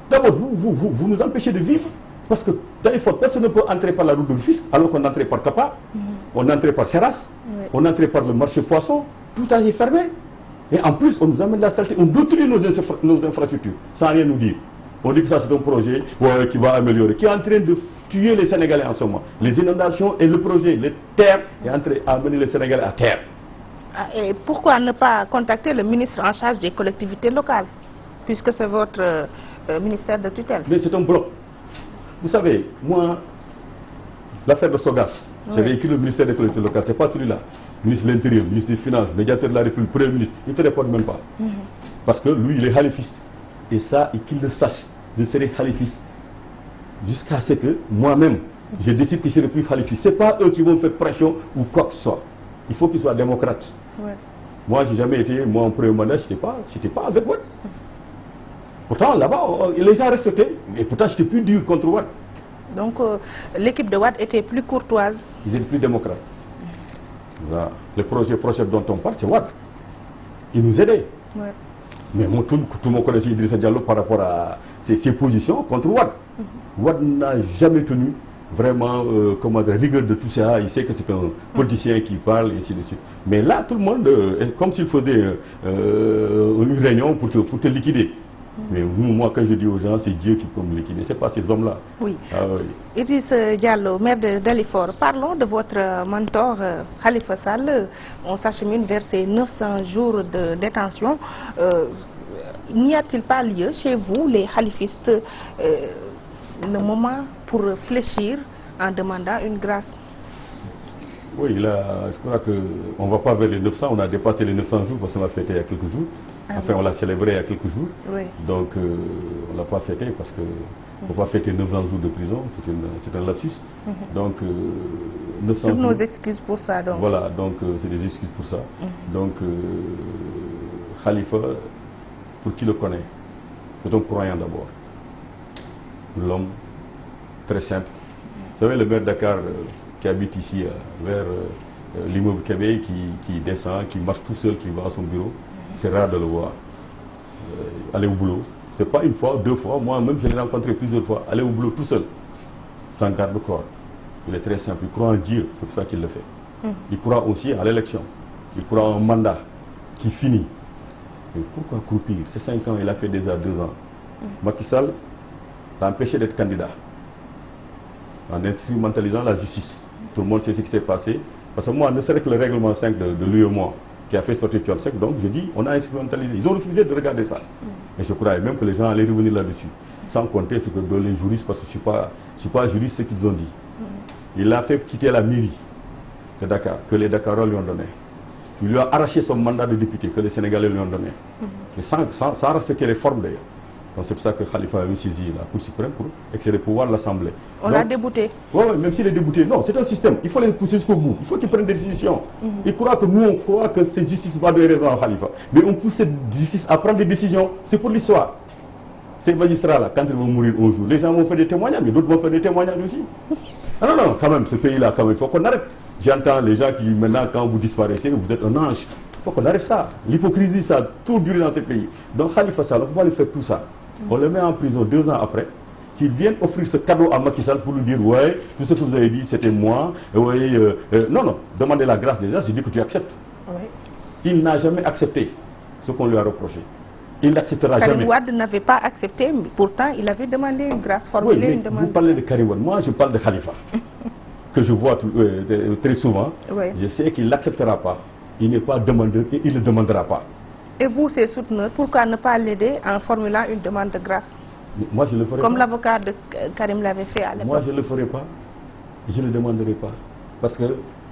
D'abord, vous nous empêchez de vivre, parce que Dalifort, personne ne peut entrer par la route de Rufisque, alors qu'on entrait par Capa, on entrait par Serras, on entrait par le marché poisson, tout est fermé. Et en plus, on nous amène la saleté, on détruit nos infrastructures, sans rien nous dire. On dit que ça c'est un projet qui va améliorer, qui est en train de tuer les Sénégalais en ce moment. Les inondations et le projet, les terres, est en train d'amener les Sénégalais à terre.
Et pourquoi ne pas contacter le ministre en charge des collectivités locales, puisque c'est votre ministère de tutelle? Mais
c'est un bloc. Vous savez, moi, l'affaire de Sogas, j'avais écrit le ministère des collectivités locales, c'est pas celui-là. Ministre de l'Intérieur, ministre des Finances, médiateur de la République, Premier ministre, il ne te répond même pas. Parce que lui, il est khalifiste. Et ça, et qu'il le sache, je serai khalifiste. Jusqu'à ce que moi-même, je décide que je ne serai plus khalifiste. Ce n'est pas eux qui vont faire pression ou quoi que ce soit. Il faut qu'ils soient démocrates. Moi, je n'ai jamais été, moi, en premier mandat, je n'étais pas avec Wade. Pourtant, là-bas, les gens respectaient. Et pourtant, j'étais plus dur contre Wade.
Donc, l'équipe de Wade était plus courtoise.
Ils étaient plus démocrates. Voilà. Le projet dont on parle, c'est Wade. Il nous aidait.
Ouais.
Mais tout le monde connaissait Idrissa Diallo par rapport à ses positions contre Wade. Wade n'a jamais tenu vraiment comment dire, rigueur de tout ça. Il sait que c'est un politicien qui parle et ainsi de suite. Mais là, tout le monde est comme s'il faisait une réunion pour te liquider. Mais moi, quand je dis aux gens, c'est Dieu qui peut me liquider. C'est pas ces hommes-là.
Oui.
Ah, oui.
Idrissa Diallo, maire de Dalifort, parlons de votre mentor Khalifa Sall. On s'achemine vers ses 900 jours de détention. N'y a-t-il pas lieu chez vous, les khalifistes, le moment pour fléchir en demandant une grâce?
Oui, là, je crois qu'on ne va pas vers les 900, on a dépassé les 900 jours parce qu'on l'a fêté il y a quelques jours. Enfin, on l'a célébré il y a quelques jours.
Oui.
Donc, on ne l'a pas fêté parce qu'il ne faut pas fêter 900 jours de prison, c'est un lapsus. Donc, 900
Toutes
jours.
nos excuses pour ça. Donc.
Voilà, donc c'est des excuses pour ça. Donc, Khalifa, pour qui le connaît, c'est un croyant d'abord. L'homme très simple. Vous savez, le maire de Dakar qui habite ici, vers l'immeuble Québec, qui descend, qui marche tout seul, qui va à son bureau, c'est rare de le voir. Aller au boulot, c'est pas une fois, deux fois, moi-même je l'ai rencontré plusieurs fois, aller au boulot tout seul, sans garde-corps. Il est très simple, il croit en Dieu, c'est pour ça qu'il le fait. Il croit aussi à l'élection, il croit en un mandat qui finit. Mais pourquoi croupir? C'est 5 ans, il a fait déjà 2 ans. Macky Sall l'a empêché d'être candidat en instrumentalisant la justice. Tout le monde sait ce qui s'est passé. Parce que moi, ne serait que le règlement 5 de l'UEMOA qui a fait sortir Thione, donc je dis, on a instrumentalisé. Ils ont refusé de regarder ça. Et je crois même que les gens allaient revenir là-dessus. Sans compter ce que donnent les juristes, parce que je ne suis pas juriste, ce qu'ils ont dit. Il a fait quitter la mairie de Dakar, que les Dakarois lui ont donné. Il lui a arraché son mandat de député que les Sénégalais lui ont donné. Et sans respecter les formes d'ailleurs. Donc c'est pour ça que Khalifa a saisi la Cour suprême pour excéder le pouvoir de l'Assemblée.
On l'a débouté.
Oui, même s'il est débouté. Non, c'est un système. Il faut les pousser jusqu'au bout. Il faut qu'ils prennent des décisions. Il croit que nous, on croit que cette justice va donner raison à Khalifa. Mais on pousse cette justice à prendre des décisions. C'est pour l'histoire. Ces magistrats-là, quand ils vont mourir un jour, les gens vont faire des témoignages, mais d'autres vont faire des témoignages aussi. Ah non, non, quand même, ce pays-là, quand même, il faut qu'on arrête. J'entends les gens qui, maintenant, quand vous disparaissez, vous êtes un ange. Il faut qu'on arrête ça. L'hypocrisie, ça a tout duré dans ce pays. Donc Khalifa Sall, on ne peut pas lui faire tout ça. On le met en prison 2 ans après, qu'il vienne offrir ce cadeau à Macky Sall pour lui dire, ouais, tout ce que vous avez dit, c'était moi. Ouais, non, non, demandez la grâce déjà, c'est dit que tu acceptes.
Oui.
Il n'a jamais accepté ce qu'on lui a reproché. Il n'acceptera jamais.
Karim Wade n'avait pas accepté, mais pourtant il avait demandé une grâce, formulé
oui, mais
une demande.
Vous parlez de Karim Wade, moi je parle de Khalifa, que je vois très souvent.
Oui.
Je sais qu'il n'acceptera pas. Il n'est pas demandeur et il ne demandera pas.
Et vous, ses souteneurs, pourquoi ne pas l'aider en formulant une demande de grâce?
Mais moi je le ferai
Comme
pas.
l'avocat de Karim l'avait fait à l'époque.
Moi je ne le ferai pas. Je ne le demanderai pas. Parce que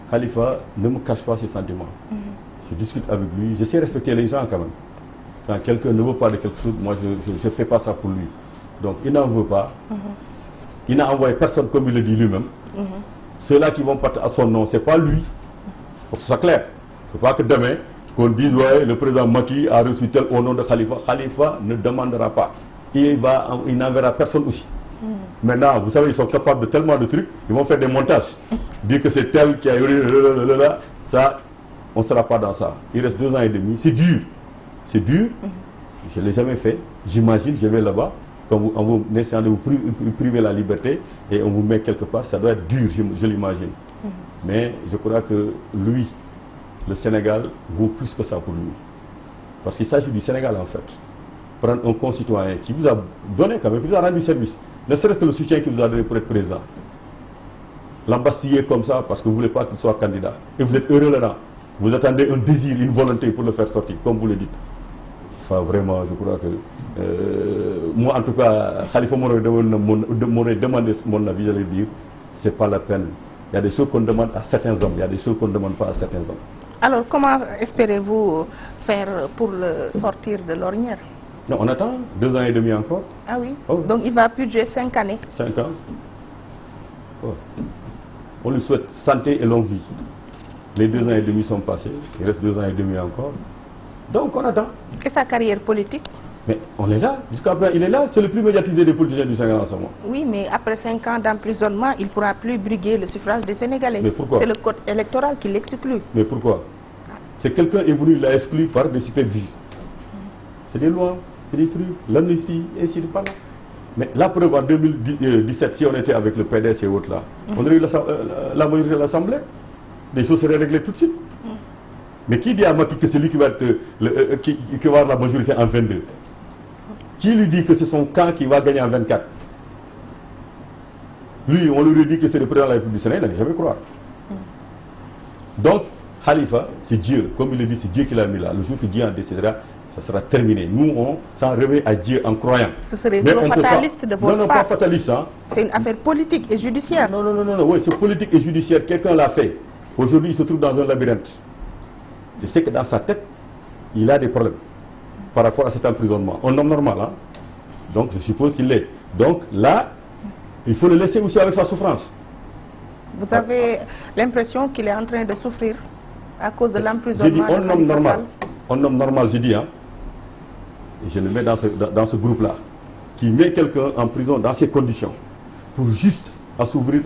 Khalifa ne me cache pas ses sentiments. Je discute avec lui. Je sais respecter les gens quand même. Quand quelqu'un ne veut pas de quelque chose, moi je ne fais pas ça pour lui. Donc il n'en veut pas. Il n'a envoyé personne comme il le dit lui-même. Ceux-là qui vont partir à son nom, ce n'est pas lui. Il faut que ce soit clair. Il ne faut pas que demain, qu'on dise, ouais, le président Macky a reçu tel au nom de Khalifa. Khalifa ne demandera pas. Il n'enverra personne aussi. Maintenant, vous savez, ils sont capables de tellement de trucs, ils vont faire des montages. Dire que c'est tel qui a eu ça, on ne sera pas dans ça. Il reste 2 ans et demi. C'est dur. C'est dur. Je ne l'ai jamais fait. J'imagine, je vais là-bas, quand on vous essayant de vous priver la liberté et on vous met quelque part, ça doit être dur, je l'imagine. Mais je crois que lui, le Sénégal, vaut plus que ça pour lui. Parce qu'il s'agit du Sénégal en fait. Prendre un concitoyen qui vous a donné quand même, qui vous a rendu service, ne serait-ce que le soutien qu'il vous a donné pour être président. L'embastiller comme ça parce que vous ne voulez pas qu'il soit candidat. Et vous êtes heureux là-dedans. Vous attendez un désir, une volonté pour le faire sortir, comme vous le dites. Enfin, vraiment, je crois que... moi, en tout cas, Khalifa m'aurait demandé mon avis, j'allais dire, c'est pas la peine. Il y a des choses qu'on demande à certains hommes, il y a des choses qu'on ne demande pas à certains hommes.
Alors, comment espérez-vous faire pour le sortir de l'ornière?
Non, on attend 2 ans et demi encore.
Ah oui.
Oh.
Donc il va purger 5 années.
5 ans. Oh. On lui souhaite santé et longue vie. Les 2 ans et demi sont passés, il reste 2 ans et demi encore. Donc on attend.
Et sa carrière politique?
Mais on est là, jusqu'à présent il est là, c'est le plus médiatisé des politiciens du Sénégal en ce moment.
Oui, mais après 5 ans d'emprisonnement, il ne pourra plus briguer le suffrage des Sénégalais.
Mais pourquoi?
C'est le code électoral qui l'exclut.
Mais pourquoi? C'est quelqu'un est venu, il l'a exclu par des supervises. C'est des lois, c'est des trucs, l'amnistie, et ainsi de suite. Mais la preuve en 2017, si on était avec le PDS et autres là, on aurait eu la majorité de l'Assemblée, les choses seraient réglées tout de suite. Mais qui dit à Macky que c'est lui qui va avoir la majorité en 22? Qui lui dit que c'est son camp qui va gagner en 24? Lui, on lui dit que c'est le président de la République du Sénégal, il n'allait jamais croire. Donc, Khalifa, c'est Dieu, comme il le dit, c'est Dieu qui l'a mis là. Le jour que Dieu en décidera, ça sera terminé. Nous, on s'en réveille à Dieu en croyant.
Ce serait trop fataliste de votre part.
Non, pas fataliste. Hein.
C'est une affaire politique et judiciaire.
Non, oui, c'est politique et judiciaire. Quelqu'un l'a fait. Aujourd'hui, il se trouve dans un labyrinthe. Je sais que dans sa tête, il a des problèmes par rapport à cet emprisonnement. Un homme normal, hein. Donc je suppose qu'il l'est. Donc là, il faut le laisser aussi avec sa souffrance.
Vous avez l'impression qu'il est en train de souffrir à cause de l'emprisonnement de
un homme
Khalifa
normal.
Sall.
Un homme normal, je dis, hein. Et je le mets dans ce groupe-là, qui met quelqu'un en prison dans ces conditions, pour juste assouvir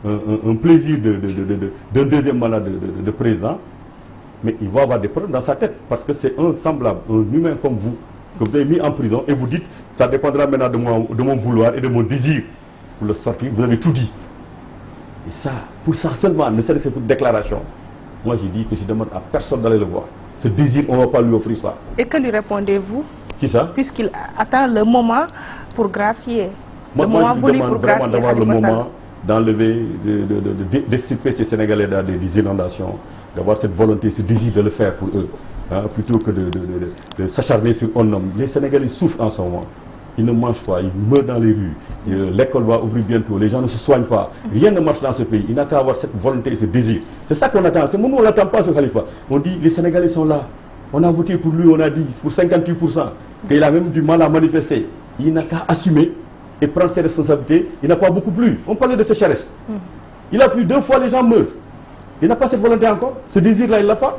un plaisir d'un deuxième mandat de président. Mais il va avoir des problèmes dans sa tête, parce que c'est un semblable, un humain comme vous, que vous avez mis en prison, et vous dites, ça dépendra maintenant de mon vouloir et de mon désir pour le sortir. Vous avez tout dit. Et ça, pour ça seulement, ne serait-ce que pour déclaration, moi j'ai dit que je demande à personne d'aller le voir. Ce désir, on ne va pas lui offrir ça.
Et que lui répondez-vous?
Qui ça?
Puisqu'il attend le moment pour gracier.
Moi, je lui demande vraiment d'avoir le moment d'enlever, d'extirper ces Sénégalais dans des inondations, d'avoir cette volonté, ce désir de le faire pour eux, hein, plutôt que de s'acharner sur un homme. Les Sénégalais souffrent en ce moment. Ils ne mangent pas, ils meurent dans les rues. L'école va ouvrir bientôt, les gens ne se soignent pas. Rien ne marche dans ce pays. Il n'a qu'à avoir cette volonté et ce désir. C'est ça qu'on attend. C'est moment où on n'attend pas sur Khalifa. On dit les Sénégalais sont là. On a voté pour lui, on a dit pour 58%. Qu'il a même du mal à manifester. Il n'a qu'à assumer et prendre ses responsabilités. Il n'a pas beaucoup plu. On parlait de sécheresse. Il a plu 2 fois, les gens meurent. Il n'a pas cette volonté encore. Ce désir-là, il ne l'a pas.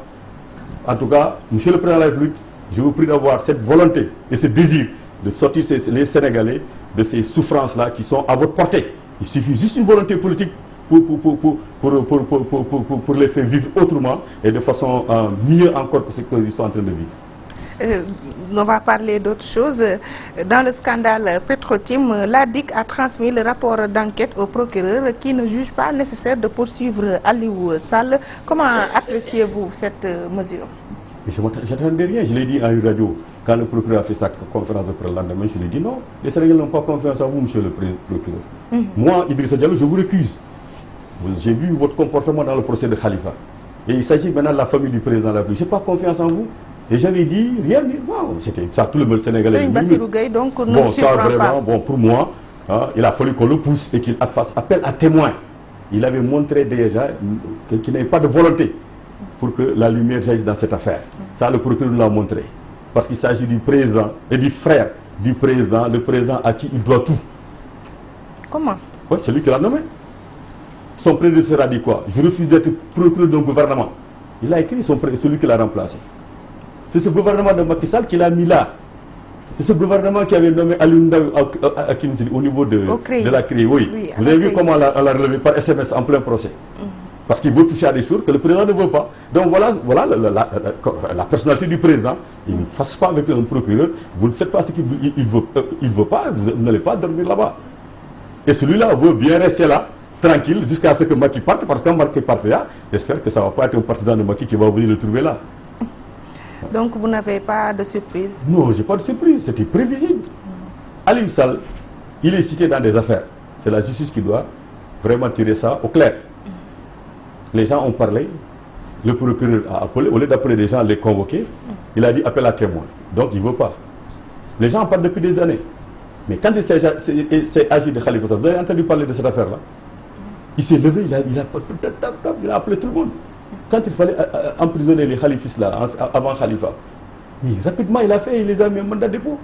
En tout cas, Monsieur le Président de la République, je vous prie d'avoir cette volonté et ce désir de sortir les Sénégalais de ces souffrances-là qui sont à votre portée. Il suffit juste une volonté politique pour les faire vivre autrement et de façon mieux encore que ce qu'ils sont en train de vivre.
On va parler d'autre chose. Dans le scandale Petrotim, l'ADIC a transmis le rapport d'enquête au procureur qui ne juge pas nécessaire de poursuivre Aliou Sall. Comment appréciez-vous cette mesure?
Mais je n'attendais rien. Je l'ai dit à une radio. Quand le procureur a fait sa conférence de presse le lendemain, je lui ai dit non, les Sénégalais n'ont pas confiance en vous, monsieur le procureur. Moi, Idrissa Diallo, je vous récuse. J'ai vu votre comportement dans le procès de Khalifa. Et il s'agit maintenant de la famille du président de la République. Je n'ai pas confiance en vous. Et j'avais dit, rien, wow, c'était ça, tout le monde sénégalais.
C'est une Bassirou Gueye, donc ne
bon,
me surprend
ça, vraiment,
pas.
Bon, pour moi, hein, il a fallu qu'on le pousse et qu'il fasse appel à témoins. Il avait montré déjà qu'il n'avait pas de volonté pour que la lumière jaillisse dans cette affaire. Ça, le procureur nous l'a montré. Parce qu'il s'agit du président et du frère du président, le président à qui il doit tout.
Comment?
Ouais, c'est lui qui l'a nommé. Son prédécesseur a dit quoi? Je refuse d'être procureur d'un gouvernement. Il a écrit celui qui l'a remplacé. C'est ce gouvernement de Macky Sall qui l'a mis là. C'est ce gouvernement qui avait nommé Aliou Ndao au niveau de la CREI. Oui. Vous avez vu comment on l'a relevé par SMS en plein procès. Parce qu'il veut toucher à des choses que le président ne veut pas. Donc voilà la personnalité du président. Il ne fasse pas avec un procureur. Vous ne faites pas ce qu'il veut pas. Vous n'allez pas dormir là-bas. Et celui-là veut bien rester là, tranquille, jusqu'à ce que Macky parte. Parce que quand Macky parte là, j'espère que ça ne va pas être un partisan de Macky qui va venir le trouver là.
Donc vous n'avez pas de surprise?
Non, je n'ai pas de surprise. C'était prévisible. Aliou Sall, il est cité dans des affaires. C'est la justice qui doit vraiment tirer ça au clair. Les gens ont parlé. Le procureur a appelé. Au lieu d'appeler les gens, les convoquer, il a dit appel à témoin. Donc il ne veut pas. Les gens en parlent depuis des années. Mais quand il s'est agi de Khalifa Sall, vous avez entendu parler de cette affaire-là? Il s'est levé, il a appelé tout le monde. Quand il fallait emprisonner les khalifistes là, avant Khalifa, mais rapidement il a fait, il les a mis en mandat de dépôt.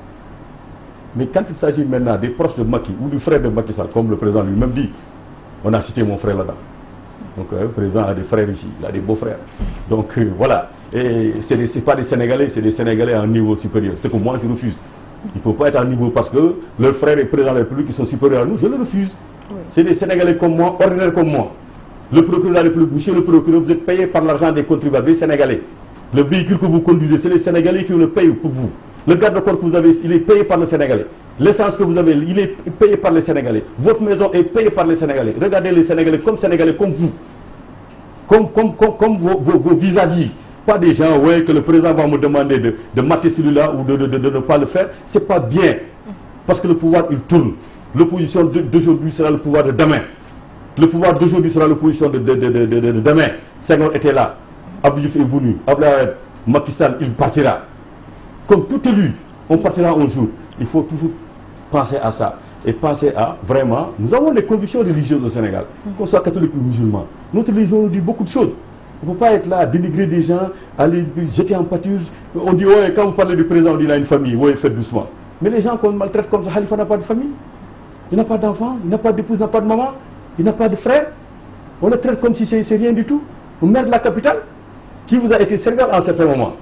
Mais quand il s'agit maintenant des proches de Macky ou du frère de Macky Sall, comme le président lui-même dit, on a cité mon frère là-dedans. Donc le président a des frères ici, il a des beaux-frères. Donc voilà. Et ce n'est pas des Sénégalais, c'est des Sénégalais à un niveau supérieur. C'est que moi je refuse. Ils ne peuvent pas être à niveau parce que leurs frères et présidents de la République qui sont supérieurs à nous, je le refuse. Oui. C'est des Sénégalais comme moi, ordinaires comme moi. Le procureur de la République, monsieur le procureur, vous êtes payé par l'argent des contribuables, des Sénégalais. Le véhicule que vous conduisez, c'est les Sénégalais qui le payent pour vous. Le garde-corps que vous avez, il est payé par les Sénégalais. L'essence que vous avez, il est payé par les Sénégalais. Votre maison est payée par les Sénégalais. Regardez les Sénégalais comme vous. Comme vos vis-à-vis. Pas des gens ouais, que le président va me demander de mater celui-là ou de ne pas le faire. Ce n'est pas bien. Parce que le pouvoir, il tourne. L'opposition d'aujourd'hui sera le pouvoir de demain. Le pouvoir d'aujourd'hui sera l'opposition de demain. Senghor était là. Abdou Diouf est venu. Abdoulaye Macky Sall, il partira. Comme tout élu, on partira un jour. Il faut toujours penser à ça. Et penser à, vraiment, nous avons des convictions religieuses au Sénégal. Qu'on soit catholique ou musulman. Notre religion nous dit beaucoup de choses. On ne peut pas être là, dénigrer des gens, aller jeter en pâture. On dit, ouais, quand vous parlez du président, on dit, il a une famille. Ouais, faites doucement. Mais les gens qu'on maltraite comme ça, Khalifa n'a pas de famille. Il n'a pas d'enfant, il n'a pas d'épouse, il n'a pas de maman, il n'a pas de frère. On le traite comme si c'est rien du tout. Le maire de la capitale, qui vous a été serviable à un certain moment,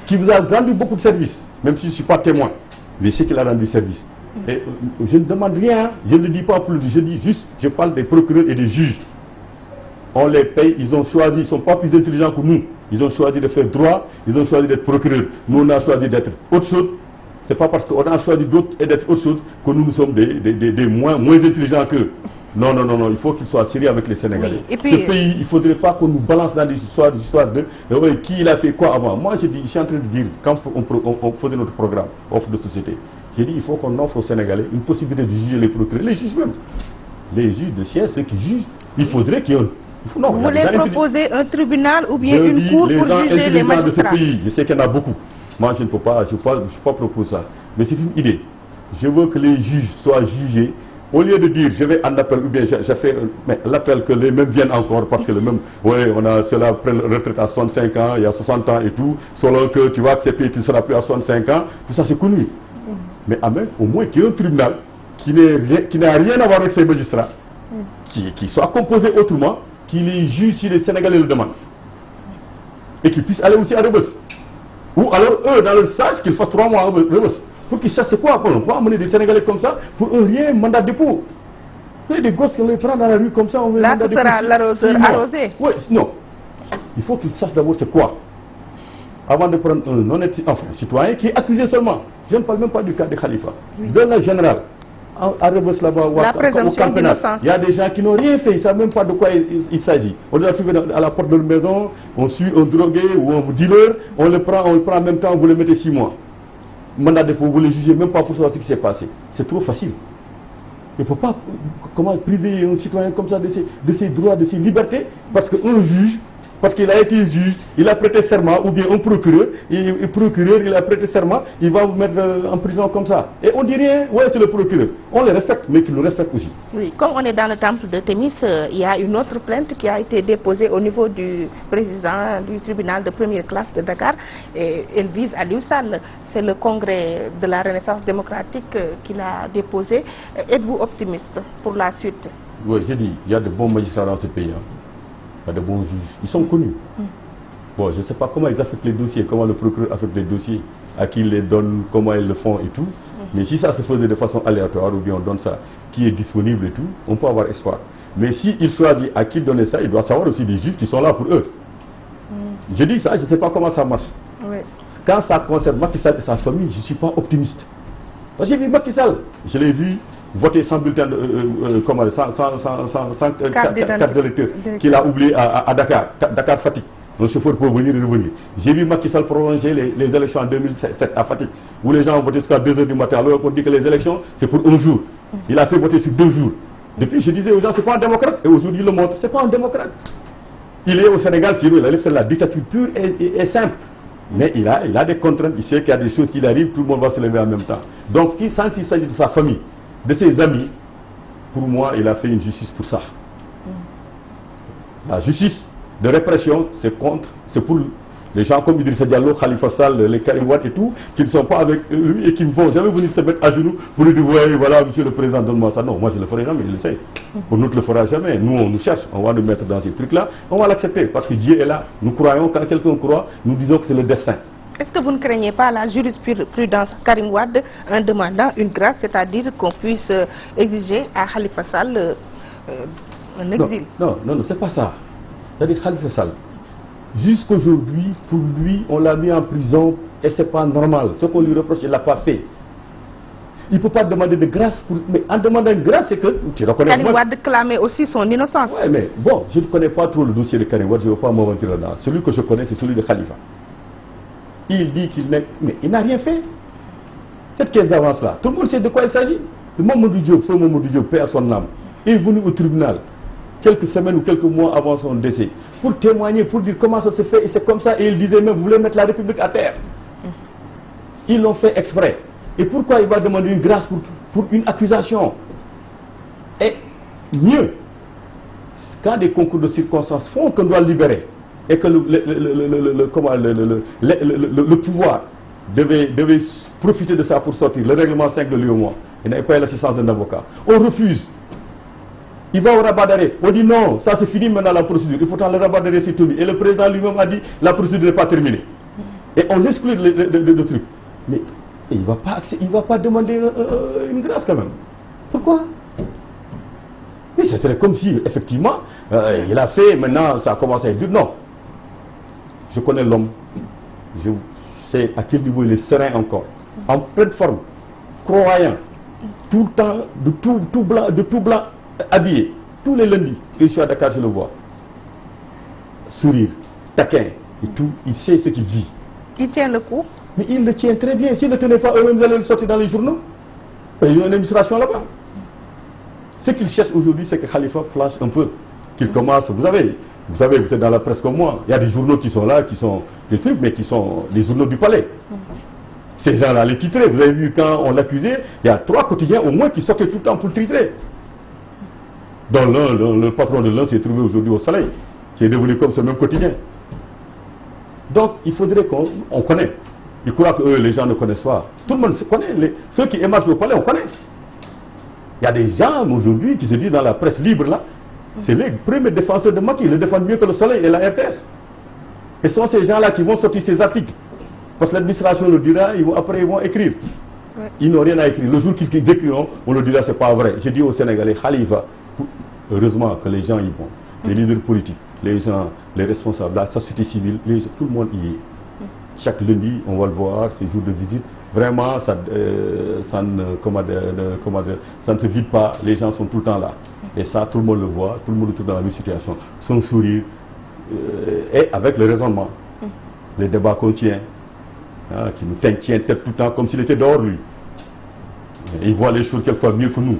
qui vous a rendu beaucoup de services, même si je ne suis pas témoin, mais c'est qu'il a rendu service. Et je ne demande rien, je ne dis pas plus, je dis juste, je parle des procureurs et des juges. On les paye, ils ont choisi, ils ne sont pas plus intelligents que nous. Ils ont choisi de faire droit, ils ont choisi d'être procureurs. Nous, on a choisi d'être autre chose. Ce n'est pas parce qu'on a choisi d'autres et d'être autre chose que nous sommes des moins intelligents qu'eux. Non, non, non, non, il faut qu'ils soient sérieux avec les Sénégalais. Oui, et puis, ce pays, il ne faudrait pas qu'on nous balance dans des histoires de qui il a fait quoi avant. Moi, je suis en train de dire, quand on faisait notre programme, offre de société, j'ai dit il faut qu'on offre aux Sénégalais une possibilité de juger les procureurs, les juges même. Les juges de chien, ceux qui jugent, il faudrait qu'ils...
Vous voulez proposer un tribunal ou bien une cour pour juger les magistrats
de ce pays. Je sais qu'il y en a beaucoup. Moi, je ne peux pas, je ne peux pas proposer ça. Mais c'est une idée. Je veux que les juges soient jugés. Au lieu de dire, je vais en appel, ou bien j'ai fait l'appel que les mêmes viennent encore, parce que le même, oui, on a cela prend retraite à 65 ans, il y a 60 ans et tout, selon que tu vas accepter, tu ne seras plus à 65 ans, tout ça c'est connu. Mais au moins qu'il y ait un tribunal qui n'a rien à voir avec ces magistrats, qui soit composé autrement, qui les juge si les Sénégalais le demandent. Et qu'ils puissent aller aussi à Rebeuss. Ou alors eux, dans leur stage, qu'ils fassent 3 mois à Rebeuss. Pour qu'ils sachent c'est quoi. On peut amener des Sénégalais comme ça pour un rien, mandat de dépôt. Vous avez des gosses qu'on les prend dans la rue comme ça.
Là, ce sera l'arroseur arrosé.
Oui, non. Il faut qu'ils sachent d'abord c'est quoi. Avant de prendre un honnête citoyen qui est accusé seulement. Je ne parle même pas du cas de Khalifa. Oui. Dans la générale, à Rebeuss là-bas,
la présomption d'innocence.
Il y a des gens qui n'ont rien fait, ils ne savent même pas de quoi il s'agit. On les a trouvés à la porte de leur maison, on suit un drogué ou un dealer, on le prend en même temps, vous le mettez 6 mois. Mandat de dépôt, vous ne le jugez même pas pour savoir ce qui s'est passé. C'est trop facile. Il ne faut pas priver un citoyen comme ça de ses droits, de ses libertés, parce qu'un juge, parce qu'il a été juge, il a prêté serment, ou bien un procureur, il a prêté serment, il va vous mettre en prison comme ça. Et on dit rien, ouais, c'est le procureur. On le respecte, mais qu'il le respecte aussi.
Oui, comme on est dans le temple de Thémis, il y a une autre plainte qui a été déposée au niveau du président du tribunal de première classe de Dakar, et elle vise Aliou Sall. C'est le congrès de la Renaissance démocratique qui l'a déposée. Êtes-vous optimiste pour la suite?
Oui, j'ai dit, il y a de bons magistrats dans ce pays. Hein. Il y a de bons juges. Ils sont connus. Bon, je ne sais pas comment ils affectent les dossiers, comment le procureur affecte les dossiers, à qui ils les donnent, comment ils le font et tout. Mais si ça se faisait de façon aléatoire, ou bien on donne ça, qui est disponible et tout, on peut avoir espoir. Mais s'il choisit à qui donner ça, il doit savoir aussi des juges qui sont là pour eux. Je dis ça, je ne sais pas comment ça marche. Oui. Quand ça concerne Macky Sall et sa famille, je ne suis pas optimiste. J'ai vu Macky Sall, je l'ai vu voter sans bulletin, sans carte d'électeur, qu'il a oublié à Dakar, Dakar Fatick. Le chauffeur peut venir et revenir. J'ai vu Macky Sall prolonger les élections en 2007 à Fatick, où les gens ont voté jusqu'à 2 h du matin, alors qu'on dit que les élections, c'est pour un jour. Il a fait voter sur 2 jours. Depuis, je disais aux gens, c'est pas un démocrate. Et aujourd'hui, il le montre, c'est pas un démocrate. Il est au Sénégal, sinon il allait faire la dictature pure et simple. Mais il a des contraintes, il sait qu'il y a des choses qui arrivent, tout le monde va se lever en même temps. Donc, quand il s'agit de sa famille, de ses amis, pour moi, il a fait une justice pour ça. La justice de répression, c'est pour les gens comme Idrissa Diallo, Khalifa Sall, les Karim Wade et tout, qui ne sont pas avec lui et qui ne vont jamais venir se mettre à genoux pour lui dire, ouais, voilà, monsieur le président, donne-moi ça. Non, moi je ne le ferai jamais, je le sais. Pour nous, ne le fera jamais. Nous, on nous cherche, on va nous mettre dans ces trucs-là, on va l'accepter parce que Dieu est là. Nous croyons, quand quelqu'un croit, nous disons que c'est le destin.
Est-ce que vous ne craignez pas la jurisprudence Karim Wade en demandant une grâce, c'est-à-dire qu'on puisse exiger à Khalifa Sall un exil?
Non, c'est pas ça. C'est-à-dire Khalifa Sall, jusqu'aujourd'hui, pour lui, on l'a mis en prison et c'est pas normal. Ce qu'on lui reproche, il l'a pas fait. Il peut pas demander de grâce mais en demandant une grâce, c'est que tu reconnais.
Karim Wade clamait aussi son innocence.
Ouais, mais bon, je ne connais pas trop le dossier de Karim Wade, je ne veux pas m'aventurer là-dedans. Celui que je connais, c'est celui de Khalifa. Il dit qu'il n'est... Mais il n'a rien fait. Cette caisse d'avance-là, tout le monde sait de quoi il s'agit. Le Mamadou Diop, feu Mamadou Diop, paix à son âme, est venu au tribunal quelques semaines ou quelques mois avant son décès pour témoigner, pour dire comment ça se fait, et c'est comme ça. Et il disait même, vous voulez mettre la République à terre. Ils l'ont fait exprès. Et pourquoi il va demander une grâce pour une accusation? Et mieux, quand des concours de circonstances font qu'on doit libérer, et que le pouvoir devait profiter de ça pour sortir, le règlement 5 de l'UEMOA, il n'avait pas eu l'assistance d'un avocat. On refuse. Il va au rabat d'arrêt. On dit non, ça c'est fini maintenant la procédure. Et pourtant le rabat d'arrêt c'est tout. Et le président lui-même a dit la procédure n'est pas terminée. Et on exclut le truc. Mais il ne va pas demander une grâce quand même. Pourquoi? Oui, ce serait comme si effectivement il a fait, maintenant ça a commencé à être dur. Non. Je connais l'homme. Je sais à quel niveau il est serein encore. En pleine forme. Croyant. Tout le temps, de tout blanc habillé. Tous les lundis que je suis à Dakar, je le vois. Sourire, taquin et tout. Il sait ce qu'il vit.
Il tient le coup. Mais
il le tient très bien. S'il ne tenait pas eux-mêmes, vous allez le sortir dans les journaux. Il y a une administration là-bas. Ce qu'il cherche aujourd'hui, c'est que Khalifa flash un peu. Qu'il commence, vous savez, vous êtes dans la presse comme moi. Il y a des journaux qui sont là, qui sont des trucs, mais qui sont des journaux du palais. Ces gens-là, les titrés, vous avez vu quand on l'accusait, il y a 3 quotidiens au moins qui sortaient tout le temps pour le titrer. Dont le patron de l'un s'est trouvé aujourd'hui au soleil, qui est devenu comme ce même quotidien. Donc, il faudrait qu'on connaisse. Ils croient que les gens ne connaissent pas. Tout le monde se connaît. Ceux qui émargent au palais, on connaît. Il y a des gens aujourd'hui qui se disent dans la presse libre là, c'est les premiers défenseurs de Macky, ils le défendent mieux que le soleil et la RTS. Et ce sont ces gens-là qui vont sortir ces articles. Parce que l'administration le dira, après ils vont écrire. Ouais. Ils n'ont rien à écrire. Le jour qu'ils écriront, on le dira, c'est pas vrai. J'ai dit aux Sénégalais, Khalifa, heureusement que les gens y vont. Les leaders politiques, les gens, les responsables, la société civile, tout le monde y est. Chaque lundi, on va le voir, ces jours de visite. Vraiment, ça ne se vide pas, les gens sont tout le temps là. Et ça, tout le monde le voit, tout le monde est tout dans la même situation. Son sourire, et avec le raisonnement. Les débats qu'on tient, hein, qui nous tient tête tout le temps comme s'il était dehors, lui. Et il voit les choses quelquefois mieux que nous.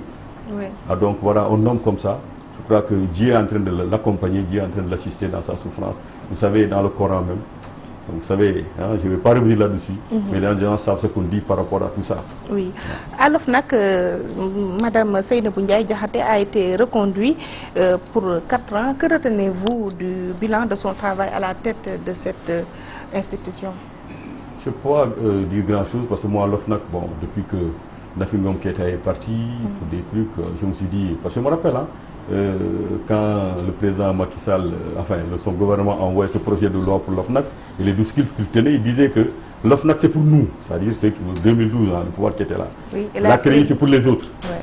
Oui. Ah, donc voilà, un homme comme ça, je crois que Dieu est en train de l'accompagner, Dieu est en train de l'assister dans sa souffrance. Vous savez, dans le Coran même. Donc, vous savez, hein, je ne vais pas revenir là-dessus, mais les gens savent ce qu'on dit par rapport à tout ça.
Oui. À l'OFNAC, Madame Seynabou Ndiaye Diakhaté a été reconduite pour 4 ans. Que retenez-vous du bilan de son travail à la tête de cette institution?
Je ne peux pas dire grand-chose parce que moi, à l'OFNAC, bon, depuis que Nafi Ngom Keïta est parti, pour des trucs, je me suis dit, parce que je me rappelle, hein, quand le président Macky Sall, son gouvernement a envoyé ce projet de loi pour l'OFNAC, et les discours qu'il tenait, il disait que l'OFNAC c'est pour nous, c'est-à-dire c'est 2012, hein, le pouvoir qui était là. Oui, la créé c'est pour les autres. Ouais.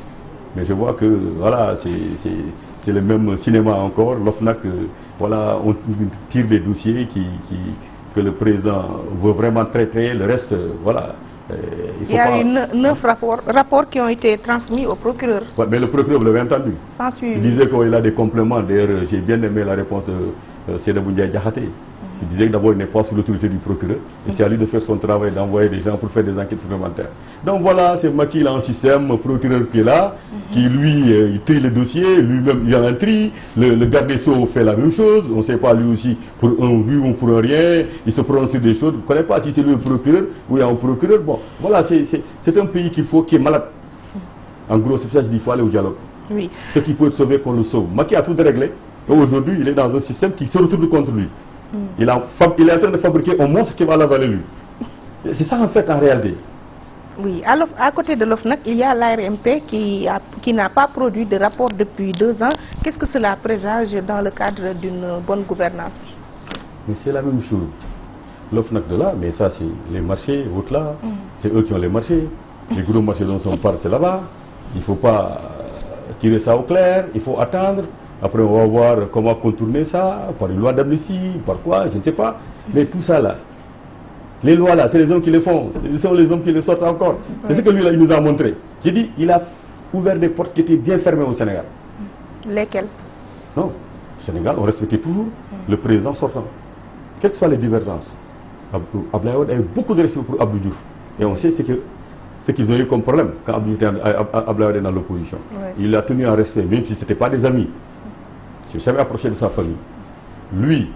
Mais je vois que voilà, c'est le même cinéma encore. L'OFNAC, voilà, on tire des dossiers que le président veut vraiment traiter, le reste, voilà.
Il y a eu 9 rapports qui ont été transmis au procureur.
Ouais, mais le procureur, vous l'avez entendu.
Sans suivi.
Il disait qu'il a des compléments. D'ailleurs, j'ai bien aimé la réponse de Seynabou Ndiaye Diakhaté. Il disait que d'abord, il n'est pas sous l'autorité du procureur. Et c'est à lui de faire son travail, d'envoyer des gens pour faire des enquêtes supplémentaires. Donc voilà, c'est Macky, il a un système, le procureur qui est là, qui lui, il trie le dossier, lui-même, il a un tri. Le garde des Sceaux fait la même chose. On ne sait pas lui aussi, pour un oui ou pour un rien. Il se prononce sur des choses. On ne connaît pas si c'est lui le procureur ou il y a un procureur. Bon, voilà, c'est un pays qui est malade. En gros, c'est pour ça que je dis qu'il faut aller au dialogue. Oui. Ce qui peut être sauvé, qu'on le sauve. Macky a tout déréglé. Aujourd'hui, il est dans un système qui se retourne contre lui. Il est en train de fabriquer un monstre qui va l'avaler lui. C'est ça en fait en réalité.
Oui, alors à côté de l'OFNAC, il y a l'ARMP qui n'a pas produit de rapport depuis 2 ans. Qu'est-ce que cela présage dans le cadre d'une bonne gouvernance?
Mais c'est la même chose. l'OFNAC de là, mais ça c'est les marchés, autres là, c'est eux qui ont les marchés. Les gros marchés dont on parle, c'est là-bas. Il ne faut pas tirer ça au clair, il faut attendre. Après, on va voir comment contourner ça, par une loi d'amnistie, par quoi, je ne sais pas. Mais tout ça là, les lois là, c'est les hommes qui les font, ce sont les hommes qui les sortent encore. C'est ce que lui là, il nous a montré. J'ai dit, il a ouvert des portes qui étaient bien fermées au Sénégal.
Lesquelles?
Non, au Sénégal, on respectait toujours le président sortant. Quelles que soient les divergences, Abdoulaye Wade avait beaucoup de respect pour Abdou Diouf. Et on sait ce qu'ils ont eu comme problème quand Abdoulaye Wade est dans l'opposition. Ouais. Il l'a tenu en respect, même si ce n'était pas des amis. Il ne s'est jamais approché de sa famille. Lui,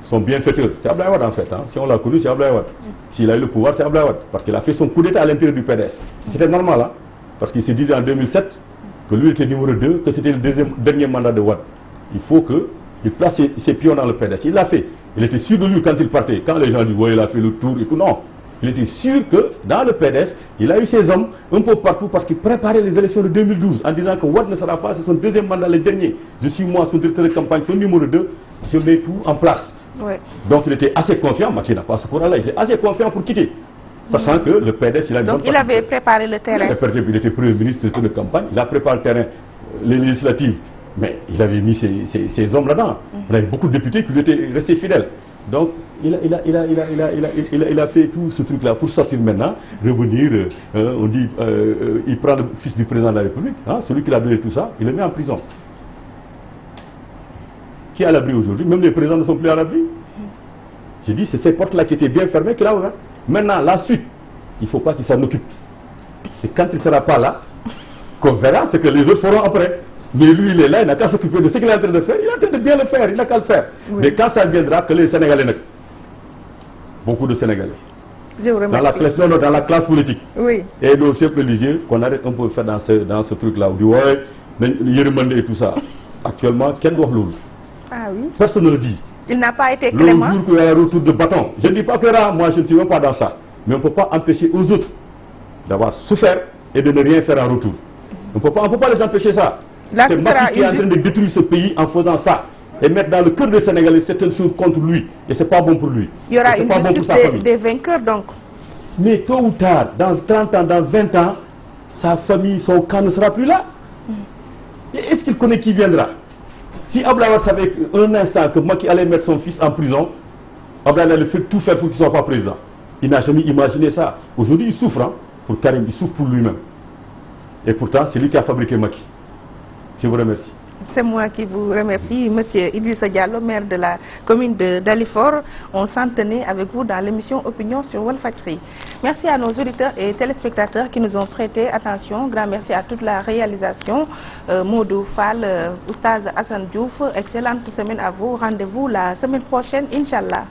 son bienfaiteur, c'est Abdoulaye Wade en fait. Hein. Si on l'a connu, c'est Abdoulaye Wade. S'il a eu le pouvoir, c'est Abdoulaye Wade. Parce qu'il a fait son coup d'état à l'intérieur du PDS. C'était normal, hein, parce qu'il se disait en 2007 que lui était numéro 2, que c'était le dernier mandat de Wade. Il faut qu'il place ses pions dans le PDS. Il l'a fait. Il était sûr de lui quand il partait. Quand les gens disent, ouais, il a fait le tour, et non. Il était sûr que dans le PDS, il a eu ses hommes un peu partout parce qu'il préparait les élections de 2012 en disant que Wade ne sera pas, c'est son deuxième mandat, le dernier. Je suis moi, son directeur de campagne, son numéro 2, je mets tout en place. Ouais. Donc il était assez confiant, Macky n'a pas ce courage-là, il était assez confiant pour quitter. Sachant que le PDS, il a...
Donc il avait préparé le terrain.
Il était premier ministre, directeur de campagne, il a préparé le terrain, les législatives. Mais il avait mis ses hommes là-dedans. Il y avait beaucoup de députés qui lui étaient restés fidèles. Donc, il a fait tout ce truc-là pour sortir maintenant, revenir, on dit, il prend le fils du président de la République, hein, celui qui l'a donné tout ça, il le met en prison. Qui est à l'abri aujourd'hui? Même les présidents ne sont plus à l'abri. J'ai dit, c'est ces portes-là qui étaient bien fermées qu'il a ouvert. Maintenant, la suite, il ne faut pas qu'il s'en occupe. Et quand il ne sera pas là, qu'on verra ce que les autres feront après. Mais lui, il est là, il n'a qu'à s'occuper de ce qu'il est en train de faire. Il est en train de bien le faire, il n'a qu'à le faire. Oui. Mais quand ça viendra, que les Sénégalais, beaucoup de Sénégalais,
je vous remercie.
Dans la classe politique,
oui.
Et nos chefs religieux, qu'on arrête un peu de faire dans ce truc-là, on dit, ouais, Yérimandé et tout ça. Actuellement, quel doit l'autre?
Ah oui.
Personne ne le dit.
Il n'a pas été clément.
Le jour qu'il y a un retour de bâton, je ne dis pas que là, moi je ne suis même pas dans ça. Mais on ne peut pas empêcher aux autres d'avoir souffert et de ne rien faire en retour. On ne peut pas les empêcher ça. C'est Macky qui est en train de détruire ce pays en faisant ça et mettre dans le cœur des Sénégalais certaines choses contre lui. Et ce n'est pas bon pour lui.
Il y aura une justice des vainqueurs donc.
Mais tôt ou tard, dans 30 ans, dans 20 ans, sa famille, son camp ne sera plus là. Est-ce qu'il connaît qui viendra? Si Abdoulaye Wade savait un instant que Macky allait mettre son fils en prison, Abdoulaye allait tout faire pour qu'il ne soit pas président. Il n'a jamais imaginé ça. Aujourd'hui, il souffre hein, pour Karim, il souffre pour lui-même. Et pourtant, c'est lui qui a fabriqué Macky. Je vous remercie.
C'est moi qui vous remercie, Monsieur Idrissa Diallo, maire de la commune de Dalifort. On s'en tenait avec vous dans l'émission Opinion sur Walfadjri. Merci à nos auditeurs et téléspectateurs qui nous ont prêté attention. Grand merci à toute la réalisation. Modou Fall, Oustaz Hassan Diouf, excellente semaine à vous. Rendez-vous la semaine prochaine, Inch'Allah.